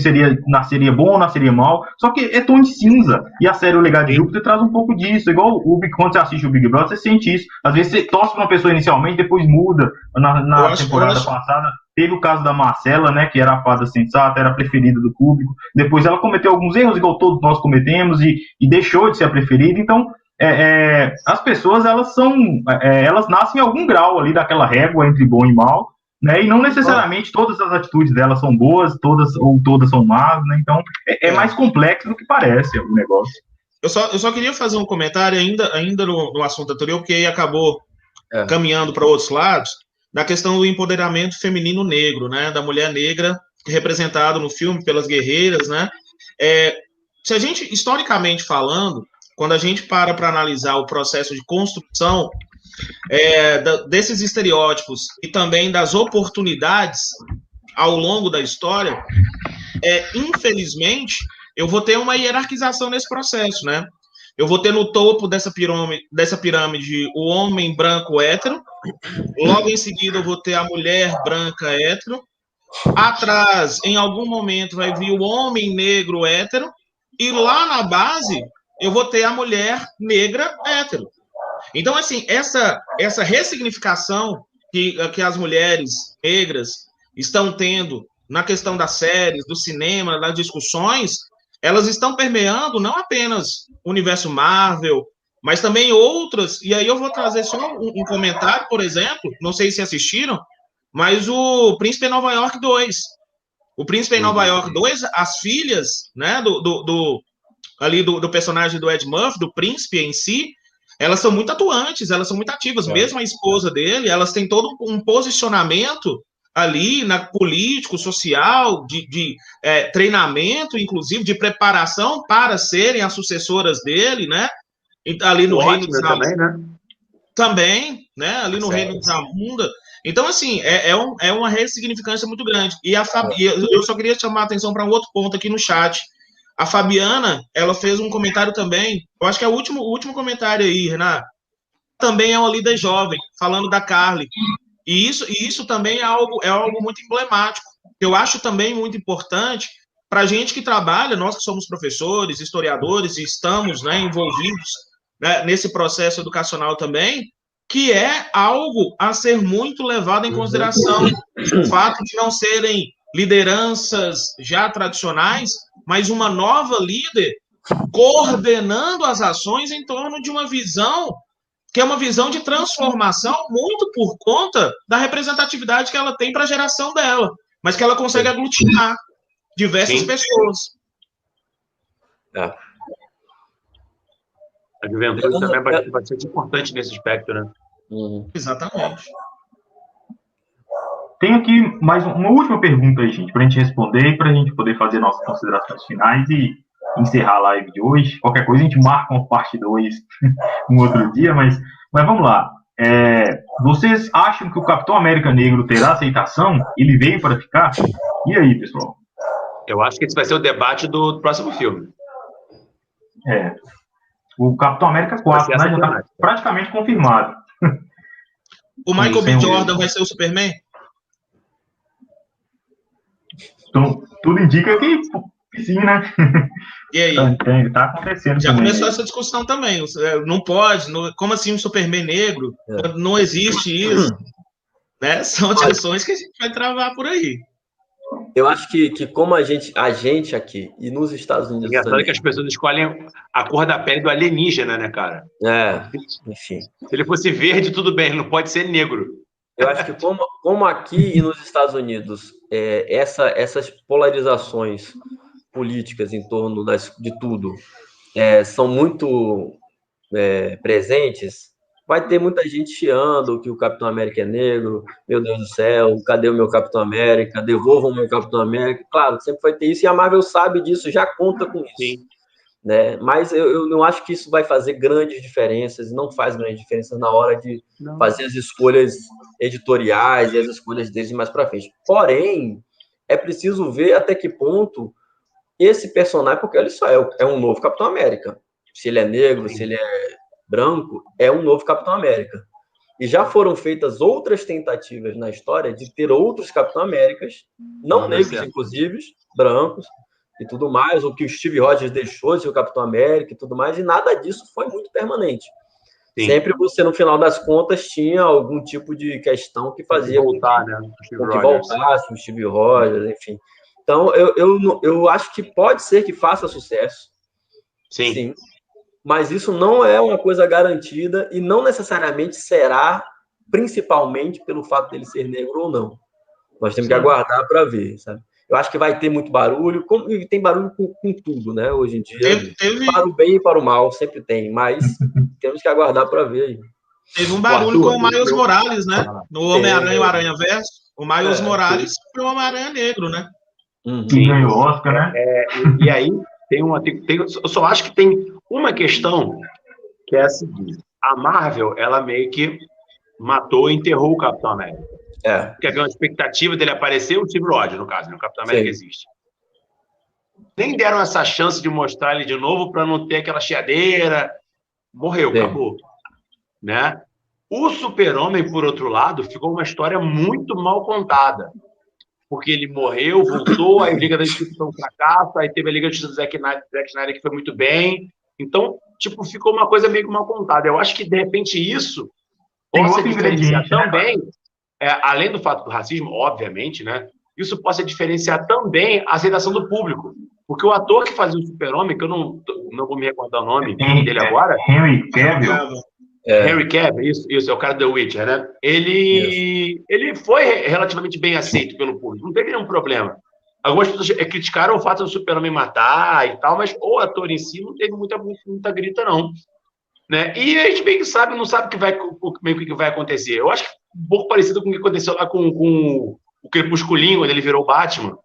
nasceria bom ou nasceria mal, só que é tom de cinza, e a série O Legado de Júpiter traz um pouco disso, igual quando você assiste o Big Brother, você sente isso, às vezes você torce pra uma pessoa inicialmente, depois muda. Na temporada passada teve o caso da Marcela, né, que era a fada sensata, era a preferida do público, depois ela cometeu alguns erros, igual todos nós cometemos, e deixou de ser a preferida. Então as pessoas, elas nascem em algum grau ali daquela régua entre bom e mal, né? E não necessariamente todas as atitudes delas são boas, todas são más, né? Então é mais complexo do que parece o negócio. Eu só queria fazer um comentário ainda no assunto anterior, porque aí acabou caminhando para outros lados, da questão do empoderamento feminino negro, né? Da mulher negra representado no filme pelas guerreiras, né? Se a gente, historicamente falando, quando a gente para analisar o processo de construção desses estereótipos e também das oportunidades ao longo da história, infelizmente, eu vou ter uma hierarquização nesse processo, né? Eu vou ter no topo dessa pirâmide o homem branco hétero, logo em seguida eu vou ter a mulher branca hétero, atrás, em algum momento, vai vir o homem negro hétero, e lá na base eu vou ter a mulher negra hétero. Então, assim, essa ressignificação que as mulheres negras estão tendo na questão das séries, do cinema, das discussões, elas estão permeando não apenas o universo Marvel, mas também outras, e aí eu vou trazer só um comentário, por exemplo, não sei se assistiram, mas o Príncipe em Nova York 2. O Príncipe em Nova York 2, as filhas, né, do personagem do Ed Murphy, do príncipe em si, elas são muito atuantes, elas são muito ativas, mesmo a esposa dele, elas têm todo um posicionamento ali, político, social, de treinamento, inclusive, de preparação para serem as sucessoras dele, né? Ali no Reino de Zamunda. Também, né? Ali no Reino de Zamunda. Então, assim, é uma ressignificância muito grande. E eu só queria chamar a atenção para um outro ponto aqui no chat. A Fabiana, ela fez um comentário também, eu acho que é o último comentário aí, Renato. Também é uma líder jovem, falando da Carly. E isso também é algo muito emblemático. Eu acho também muito importante para a gente que trabalha, nós que somos professores, historiadores, e estamos, né, envolvidos, né, nesse processo educacional também, que é algo a ser muito levado em consideração. O fato de não serem lideranças já tradicionais, mas uma nova líder coordenando as ações em torno de uma visão que é uma visão de transformação muito por conta da representatividade que ela tem para a geração dela, mas que ela consegue aglutinar diversas pessoas. A juventude também é bastante importante nesse aspecto, né? Exatamente. Tem aqui mais uma última pergunta aí, gente, para a gente responder e para a gente poder fazer nossas considerações finais e encerrar a live de hoje. Qualquer coisa a gente marca uma parte 2 um outro dia, mas vamos lá. Vocês acham que o Capitão América Negro terá aceitação? Ele veio para ficar? E aí, pessoal? Eu acho que esse vai ser o debate do próximo filme. O Capitão América 4, né? Já está praticamente confirmado. O Michael B. Jordan vai ser o Superman? Então, tudo indica que sim, né? E aí? Tá acontecendo. Já começou essa discussão também. Não pode, como assim um Superman negro? Não existe isso. Né? São discussões que a gente vai travar por aí. Eu acho que como a gente aqui e nos Estados Unidos. Engraçado que as pessoas escolhem a cor da pele do alienígena, né, cara? Enfim. Se ele fosse verde, tudo bem, ele não pode ser negro. Eu acho que como aqui e nos Estados Unidos, essas polarizações políticas em torno de tudo são muito presentes, vai ter muita gente chiando que o Capitão América é negro, meu Deus do céu, cadê o meu Capitão América? Devolvam o meu Capitão América. Claro, sempre vai ter isso, e a Marvel sabe disso, já conta com isso. Sim. Né? Mas eu não acho que isso vai fazer grandes diferenças, não faz grandes diferenças na hora de fazer as escolhas editoriais e as escolhas deles mais para frente. Porém, é preciso ver até que ponto esse personagem, porque ele só é um novo Capitão América. Se ele é negro, se ele é branco, é um novo Capitão América. E já foram feitas outras tentativas na história de ter outros Capitão Américas, não negros, inclusive, brancos, e tudo mais, o que o Steve Rogers deixou de ser o Capitão América e tudo mais, e nada disso foi muito permanente. Sim. Sempre você, no final das contas, tinha algum tipo de questão que fazia que voltasse o Steve Rogers, enfim. Então, eu acho que pode ser que faça sucesso. Sim. Mas isso não é uma coisa garantida e não necessariamente será, principalmente pelo fato dele ser negro ou não. Nós temos que aguardar para ver, sabe? Eu acho que vai ter muito barulho, e tem barulho com tudo, né? Hoje em dia, para o bem e para o mal, sempre tem, mas temos que aguardar para ver aí. Teve um barulho com o Miles Morales, né? No Homem-Aranha e o Aranha-Verso. O Miles Morales foi o Homem-Aranha negro, né? Sim, ganhou o Oscar, né? E aí, eu só acho que tem uma questão que é a seguinte: a Marvel, ela meio que matou e enterrou o Capitão América. Porque havia uma expectativa dele aparecer, o Steve Rogers, no caso, né? O Capitão América existe. Nem deram essa chance de mostrar ele de novo para não ter aquela chiadeira. Morreu, acabou. Né? O Super-Homem, por outro lado, ficou uma história muito mal contada. Porque ele morreu, voltou, aí a Liga da Justiça foi um fracasso, aí teve a Liga da Justiça do Zack Snyder que foi muito bem. Então, ficou uma coisa meio que mal contada. Eu acho que, de repente, isso possa diferenciar também, além do fato do racismo, obviamente, né? Isso possa diferenciar também a aceitação do público. Porque o ator que fazia o Super-Homem, que eu não vou me recordar o nome dele agora... Henry Cavill. Henry Cavill, isso, é o cara do The Witcher, né? Ele foi relativamente bem aceito pelo público, não teve nenhum problema. Algumas pessoas criticaram o fato do Super-Homem matar e tal, mas o ator em si não teve muita grita, não. Né? E a gente meio que não sabe o que vai acontecer. Eu acho que um pouco parecido com o que aconteceu lá com o Crepusculinho, quando ele virou Batman,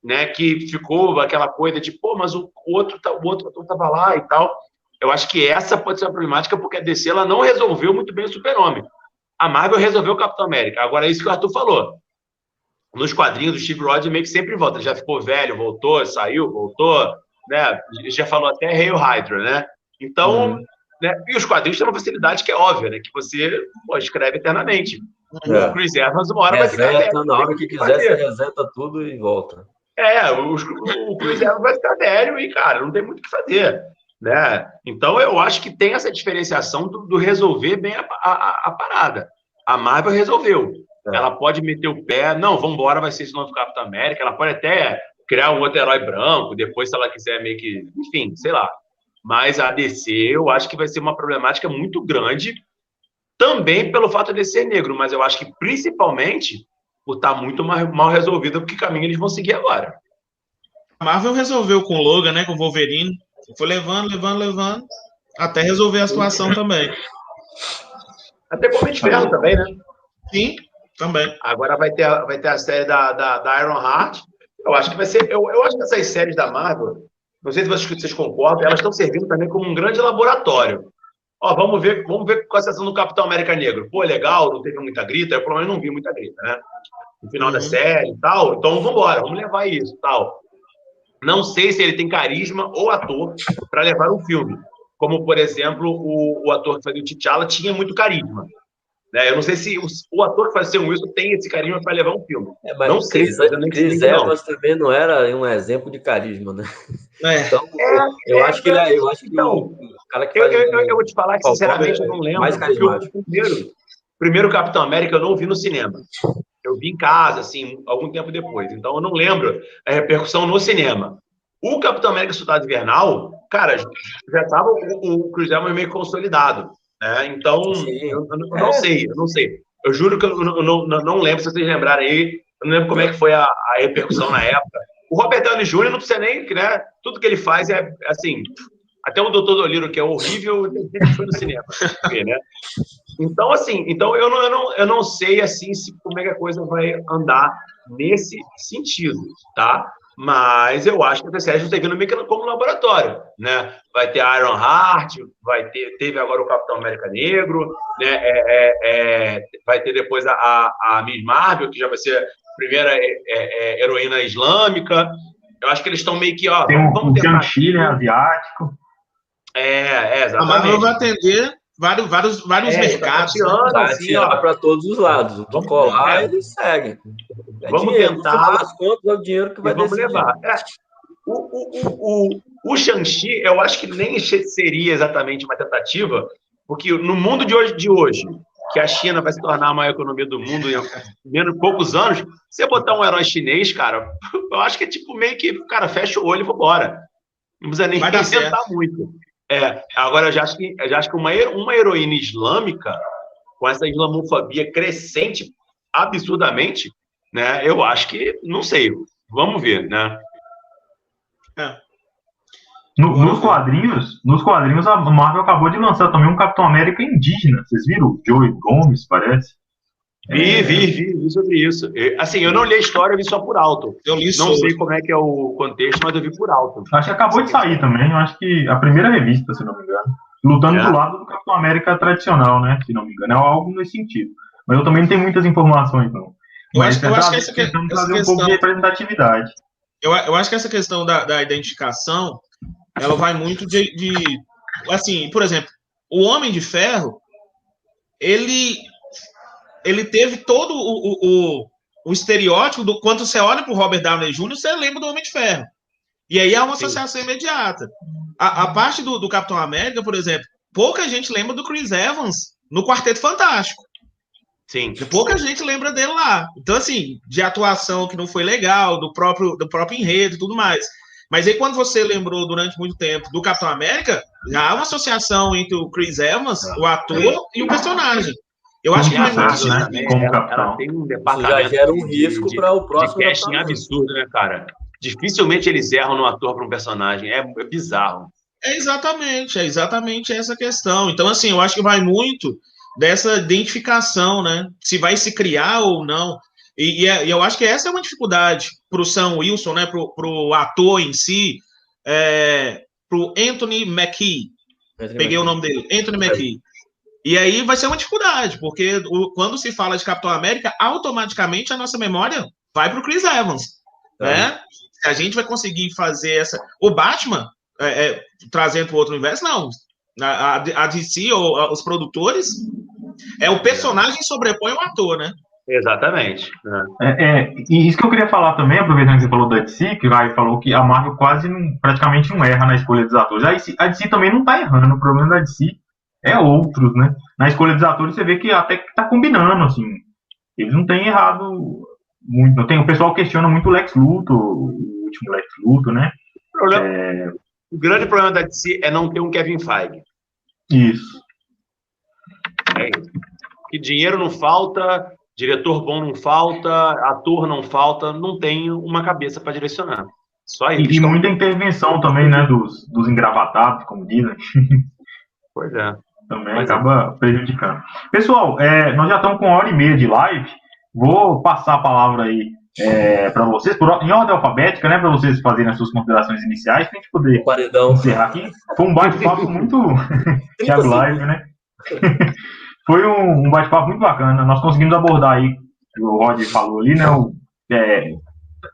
né? Que ficou aquela coisa de, mas o outro ator estava lá e tal. Eu acho que essa pode ser uma problemática, porque a DC ela não resolveu muito bem o Super-Homem. A Marvel resolveu o Capitão América. Agora, é isso que o Arthur falou. Nos quadrinhos, o Steve Rogers meio que sempre volta. Ele já ficou velho, voltou, saiu, voltou, né? Já falou até Hail Hydra, né? Então, né? E os quadrinhos têm uma facilidade que é óbvia, né? Que você escreve eternamente. O Chris Evans, uma hora vai ficar velho. Na hora que quiser, você reseta tudo e volta. O Chris Evans vai ficar velho e, cara, não tem muito o que fazer. né? Então, eu acho que tem essa diferenciação do resolver bem a parada. A Marvel resolveu. Ela pode meter o pé, não, vamos embora, vai ser esse novo Capitão América. Ela pode até criar um outro herói branco, depois, se ela quiser meio que... Enfim, sei lá. Mas a DC, eu acho que vai ser uma problemática muito grande, também pelo fato de ser negro, mas eu acho que principalmente por estar muito mal resolvida, porque caminho eles vão seguir agora. A Marvel resolveu com o Logan, né, com o Wolverine. Foi levando, até resolver a situação também. Até com o Homem de Ferro também, né? Sim, também. Agora vai ter a série da Iron Heart. Eu acho que vai ser... Eu acho que essas séries da Marvel, não sei se vocês concordam, elas estão servindo também como um grande laboratório. Ó, vamos ver com a sessão do Capitão América Negro. Pô, legal, não teve muita grita. Eu, pelo menos, não vi muita grita, né? No final da série e tal. Então, vamos embora, vamos levar isso e tal. Não sei se ele tem carisma ou ator para levar um filme. Como, por exemplo, o ator que fazia o T'Challa tinha muito carisma. Né? Eu não sei se o ator que fazia o Wilson tem esse carisma para levar um filme. Mas não sei. Chris Evans também não era um exemplo de carisma, né? Então, eu acho que o cara que faz eu vou te falar que, sinceramente, eu não lembro. Mais carismático. O primeiro Capitão América eu não vi no cinema. Eu vi em casa, assim, algum tempo depois. Então, eu não lembro a repercussão no cinema. O Capitão América Soldado Invernal, cara, já estava o Chris Evans meio consolidado. Né? Então, eu não sei. Eu juro que eu não lembro, se vocês lembrarem aí, eu não lembro como é que foi a repercussão na época. O Robert Downey Jr. não precisa nem, né? Tudo que ele faz é, assim, até o Dr. Dolittle, que é horrível, ele foi no cinema. Né? Então, assim, eu não sei, assim, como é que a coisa vai andar nesse sentido, tá? Mas eu acho que a série está vindo meio que como laboratório, né? Vai ter Iron Heart, teve agora o Capitão América Negro, né? Vai ter depois a Miss Marvel, que já vai ser a primeira heroína islâmica. Eu acho que eles estão meio que, ó... Tem o Shang-Chi, né? Asiático. Exatamente. A Marvel vai atender vários mercados. Vai atirar para todos os lados. Vamos colar, eles seguem. Vamos tentar. As contas é o dinheiro que vai decidir. Levar. O Shang-Chi, eu acho que nem seria exatamente uma tentativa, porque no mundo de hoje, que a China vai se tornar a maior economia do mundo em menos poucos anos, você botar um herói chinês, cara, eu acho que é tipo meio que, cara, fecha o olho e vambora. Não precisa nem tentar muito. Agora eu já acho que uma heroína islâmica, com essa islamofobia crescente absurdamente, né? Eu acho que, não sei, vamos ver, né? Nos quadrinhos, a Marvel acabou de lançar também um Capitão América indígena. Vocês viram? O Joey Gomes, parece. Vi sobre isso. Assim, eu não li a história, eu vi só por alto. Eu li não sei como é que é o contexto, mas eu vi por alto. Acho que acabou de sair também. Eu acho que a primeira revista, se não me engano. Lutando do lado do Capitão América tradicional, né? Se não me engano. É algo nesse sentido. Mas eu também não tenho muitas informações, não. Eu acho que essa questão... um pouco de representatividade. Eu acho que essa questão da identificação, ela vai muito de... Assim, por exemplo, o Homem de Ferro, ele teve todo o estereótipo do... Quando você olha para o Robert Downey Jr., você lembra do Homem de Ferro. E aí há uma associação imediata. A parte do Capitão América, por exemplo, pouca gente lembra do Chris Evans no Quarteto Fantástico. Sim. Pouca gente lembra dele lá. Então, assim, de atuação que não foi legal, do próprio enredo e tudo mais. Mas aí, quando você lembrou durante muito tempo do Capitão América, já há uma associação entre o Chris Evans, o ator, e o personagem. Eu acho que vai muito, né? Ela tem um departamento já gera um risco para o próximo. De casting absurdo, né, cara? Dificilmente eles erram no ator para um personagem. É bizarro. É exatamente essa questão. Então, assim, eu acho que vai muito dessa identificação, né? Se vai se criar ou não. E eu acho que essa é uma dificuldade para o Sam Wilson, né? Para o ator em si, para o Anthony Mackie. Peguei o nome dele, Anthony Mackie. E aí vai ser uma dificuldade, porque quando se fala de Capitão América, automaticamente a nossa memória vai para o Chris Evans, né? Se a gente vai conseguir fazer essa... O Batman, trazendo para o outro universo, não. A DC, ou os produtores, o personagem sobrepõe o ator, né? Exatamente. E isso que eu queria falar também, aproveitando que você falou da DC, que o Rai falou que a Marvel praticamente não erra na escolha dos atores. A DC também não tá errando, o problema da DC é outros, né? Na escolha dos atores você vê que até que tá combinando, assim. Eles não têm errado muito. Não tem, o pessoal questiona muito o Lex Luthor, o último Lex Luthor, né? O grande problema da DC é não ter um Kevin Feige. Isso. É isso. Que dinheiro não falta, diretor bom não falta, ator não falta, não tem uma cabeça para direcionar. Só eles. E muita intervenção também, né, dos engravatados, como dizem. Pois é. Também acaba prejudicando. Pessoal, nós já estamos com 1h30 de live. Vou passar a palavra aí para vocês, em ordem alfabética, né, para vocês fazerem as suas considerações iniciais, para a gente poder encerrar aqui. Foi um bate-papo muito... Thiago Live, né? Foi um bate-papo muito bacana. Nós conseguimos abordar aí, o Roger falou ali, né,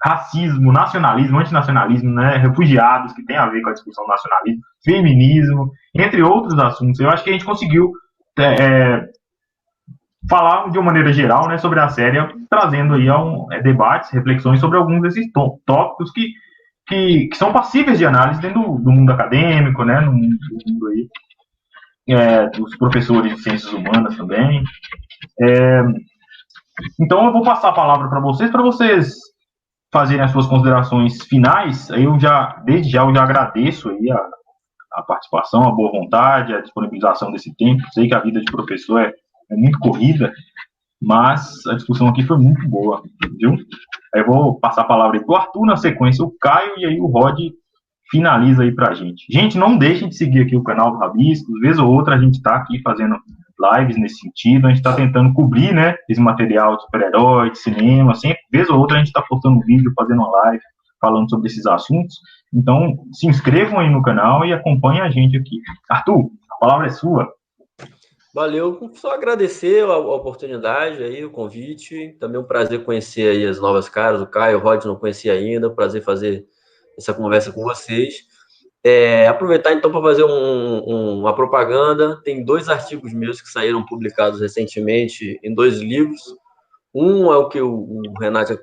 racismo, nacionalismo, antinacionalismo, né, refugiados, que tem a ver com a discussão do nacionalismo, feminismo, entre outros assuntos. Eu acho que a gente conseguiu falar de uma maneira geral, né, sobre a série, trazendo aí debates, reflexões sobre alguns desses tópicos que são passíveis de análise dentro do mundo acadêmico, né, no mundo aí, dos professores de ciências humanas também. Então eu vou passar a palavra para vocês fazerem as suas considerações finais. Aí desde já eu já agradeço aí a participação, a boa vontade, a disponibilização desse tempo. Sei que a vida de professor é muito corrida, mas a discussão aqui foi muito boa, viu? Aí eu vou passar a palavra aí pro Arthur, na sequência o Caio, e aí o Rod finaliza aí pra gente. Gente, não deixem de seguir aqui o canal do Rabiscos, vez ou outra a gente tá aqui fazendo lives nesse sentido, a gente tá tentando cobrir, né, esse material de super-herói, de cinema, sempre, vez ou outra a gente tá postando um vídeo, fazendo uma live, falando sobre esses assuntos. Então, se inscrevam aí no canal e acompanhem a gente aqui. Arthur, a palavra é sua. Valeu, só agradecer a oportunidade aí, o convite, também um prazer conhecer aí as novas caras, o Caio, o Rod não conhecia ainda, prazer fazer essa conversa com vocês. Aproveitar então para fazer uma propaganda, tem 2 artigos meus que saíram publicados recentemente em 2 livros. Um é o que o Renato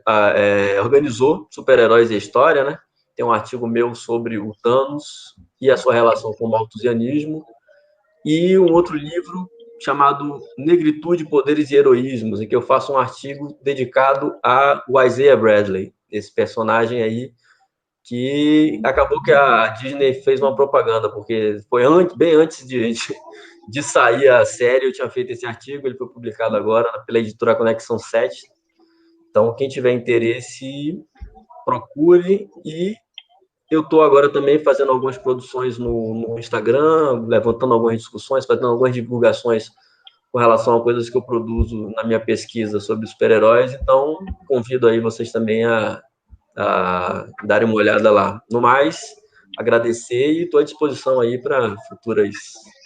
organizou, Super-Heróis e História, né? Tem um artigo meu sobre o Thanos e a sua relação com o malthusianismo, e um outro livro chamado Negritude, Poderes e Heroísmos, em que eu faço um artigo dedicado ao Isaiah Bradley, esse personagem aí, que acabou que a Disney fez uma propaganda, porque foi bem antes de sair a série, eu tinha feito esse artigo, ele foi publicado agora pela editora Conexão 7. Então, quem tiver interesse, procure. E eu estou agora também fazendo algumas produções no Instagram, levantando algumas discussões, fazendo algumas divulgações com relação a coisas que eu produzo na minha pesquisa sobre super-heróis. Então, convido aí vocês também a darem uma olhada lá. No mais, agradecer e estou à disposição aí para futuras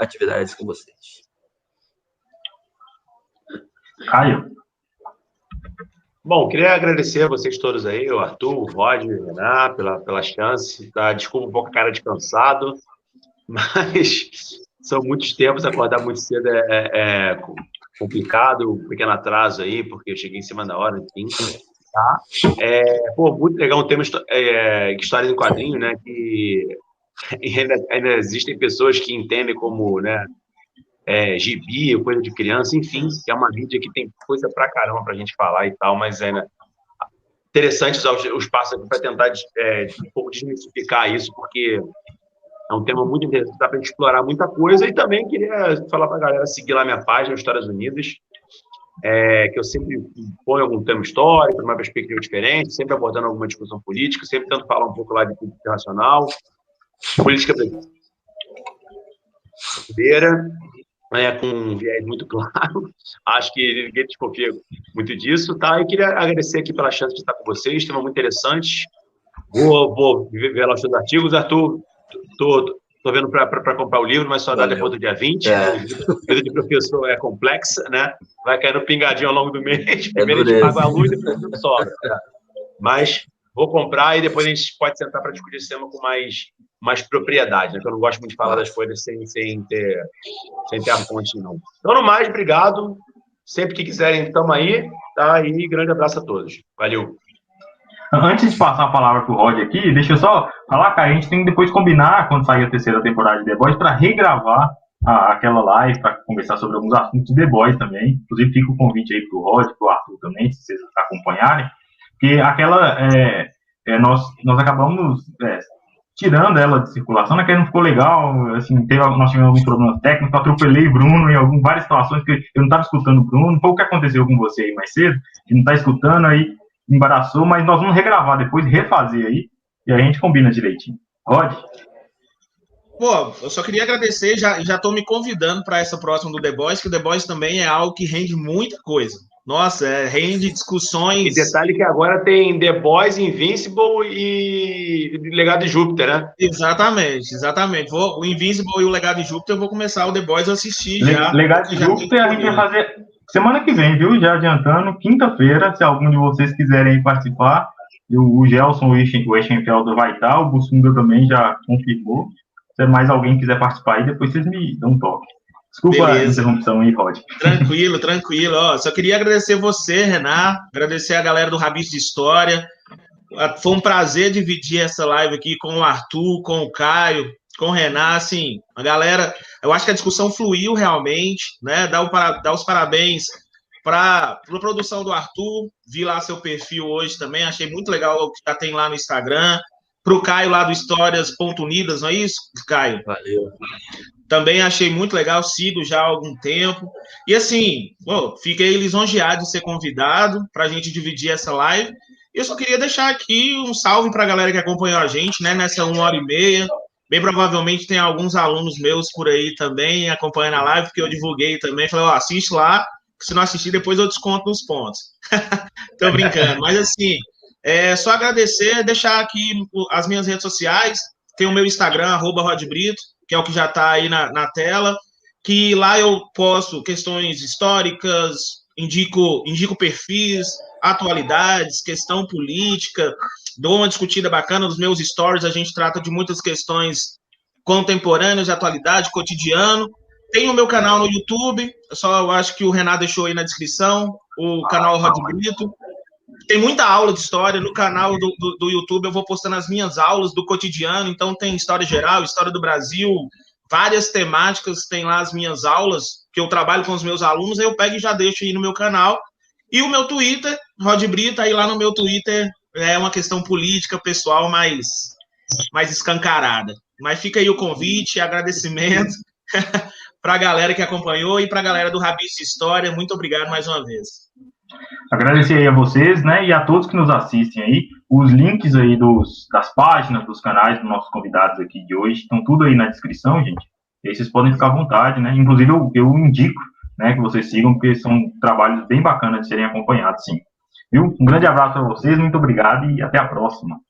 atividades com vocês. Caio. Bom, queria agradecer a vocês todos aí, o Arthur, o Rod, o Renan, pela chance. Tá? Desculpa um pouco a cara de cansado, mas são muitos tempos, acordar muito cedo é complicado, um pequeno atraso aí, porque eu cheguei em cima da hora, enfim. Tá? Muito legal um tema história em quadrinho, né? Que ainda existem pessoas que entendem como, né, gibi, coisa de criança, enfim, que é uma mídia que tem coisa pra caramba pra gente falar e tal, mas é interessante usar o espaço aqui para tentar um pouco desmistificar isso, porque é um tema muito interessante, dá pra gente explorar muita coisa. E também queria falar pra galera seguir lá minha página, Histórias Unidas, que eu sempre ponho algum tema histórico, uma perspectiva diferente, sempre abordando alguma discussão política, sempre tento falar um pouco lá de política internacional, política brasileira, com um viés muito claro. Acho que ninguém desconfia muito disso, tá? E queria agradecer aqui pela chance de estar com vocês, tema muito interessante. Vou ver lá os seus artigos. Arthur, tô vendo para comprar o livro, mas só dá depois do dia 20. A vida de professor é complexa, né? Vai caindo pingadinho ao longo do mês. Primeiro a gente paga a luz e depois não sobra. Mas vou comprar e depois a gente pode sentar para discutir esse tema com mais propriedade, né? Porque eu não gosto muito de falar das coisas sem ter a fonte, não. Então, no mais, obrigado. Sempre que quiserem, estamos aí. Tá aí, grande abraço a todos. Valeu. Antes de passar a palavra pro Rod aqui, deixa eu só falar, cara, a gente tem que depois combinar, quando sair a terceira temporada de The Boys, para regravar aquela live, para conversar sobre alguns assuntos de The Boys também. Inclusive, fica o convite aí pro Rod, pro Arthur também, se vocês acompanharem. Porque aquela, nós acabamos tirando ela de circulação, né, que não ficou legal, assim, nós tivemos alguns problemas técnicos, eu atropelei o Bruno em várias situações que eu não estava escutando o Bruno, foi o que aconteceu com você aí mais cedo, que não está escutando, aí embaraçou, mas nós vamos regravar depois, refazer aí, e aí a gente combina direitinho. Rod? Pô, eu só queria agradecer, já estou me convidando para essa próxima do The Boys, que o The Boys também é algo que rende muita coisa. Nossa, rende discussões. E detalhe que agora tem The Boys, Invincible e Legado de Júpiter, né? Exatamente. O Invincible e o Legado de Júpiter eu vou começar o The Boys a assistir já. Legado de Júpiter a gente vai fazer semana que vem, viu? Já adiantando, quinta-feira, se algum de vocês quiserem participar, o Gelson, o Eschenfelder vai estar, o Bussunda também já confirmou. Se mais alguém quiser participar aí, depois vocês me dão um toque. Desculpa a interrupção aí, Rod. Tranquilo. Ó, só queria agradecer você, Renan, agradecer a galera do Rabisco de História. Foi um prazer dividir essa live aqui com o Arthur, com o Caio, com o Renan, assim, a galera, eu acho que a discussão fluiu realmente, né, dar os parabéns para a produção do Arthur, vi lá seu perfil hoje também, achei muito legal o que já tem lá no Instagram, para o Caio lá do Histórias.unidas, não é isso, Caio? Valeu. Também achei muito legal, sigo já há algum tempo. E assim, fiquei lisonjeado de ser convidado para a gente dividir essa live. E eu só queria deixar aqui um salve para a galera que acompanhou a gente, né, nessa 1h30. Bem provavelmente tem alguns alunos meus por aí também acompanhando a live, porque eu divulguei também. Falei, assiste lá, que se não assistir, depois eu desconto nos pontos. Tô brincando. Mas assim, só agradecer, deixar aqui as minhas redes sociais. Tem o meu Instagram, @rodbrito, que é o que já está aí na tela, que lá eu posto questões históricas, indico perfis, atualidades, questão política, dou uma discutida bacana nos meus stories, a gente trata de muitas questões contemporâneas, de atualidade, cotidiano. Tem o meu canal no YouTube, eu acho que o Renato deixou aí na descrição, o canal Rod Brito. Tem muita aula de história no canal do YouTube, eu vou postando as minhas aulas do cotidiano, então tem história geral, história do Brasil, várias temáticas, tem lá as minhas aulas, que eu trabalho com os meus alunos, aí eu pego e já deixo aí no meu canal. E o meu Twitter, Rod Brito, aí lá no meu Twitter é uma questão política, pessoal, mais escancarada. Mas fica aí o convite, agradecimento para a galera que acompanhou e para a galera do Rabisco de História, muito obrigado mais uma vez. Agradecer aí a vocês, né, e a todos que nos assistem aí. Os links aí das páginas, dos canais dos nossos convidados aqui de hoje, estão tudo aí na descrição, gente. E aí vocês podem ficar à vontade, né. Inclusive, eu indico, né, que vocês sigam, porque são trabalhos bem bacanas de serem acompanhados, sim. Viu? Um grande abraço a vocês, muito obrigado e até a próxima.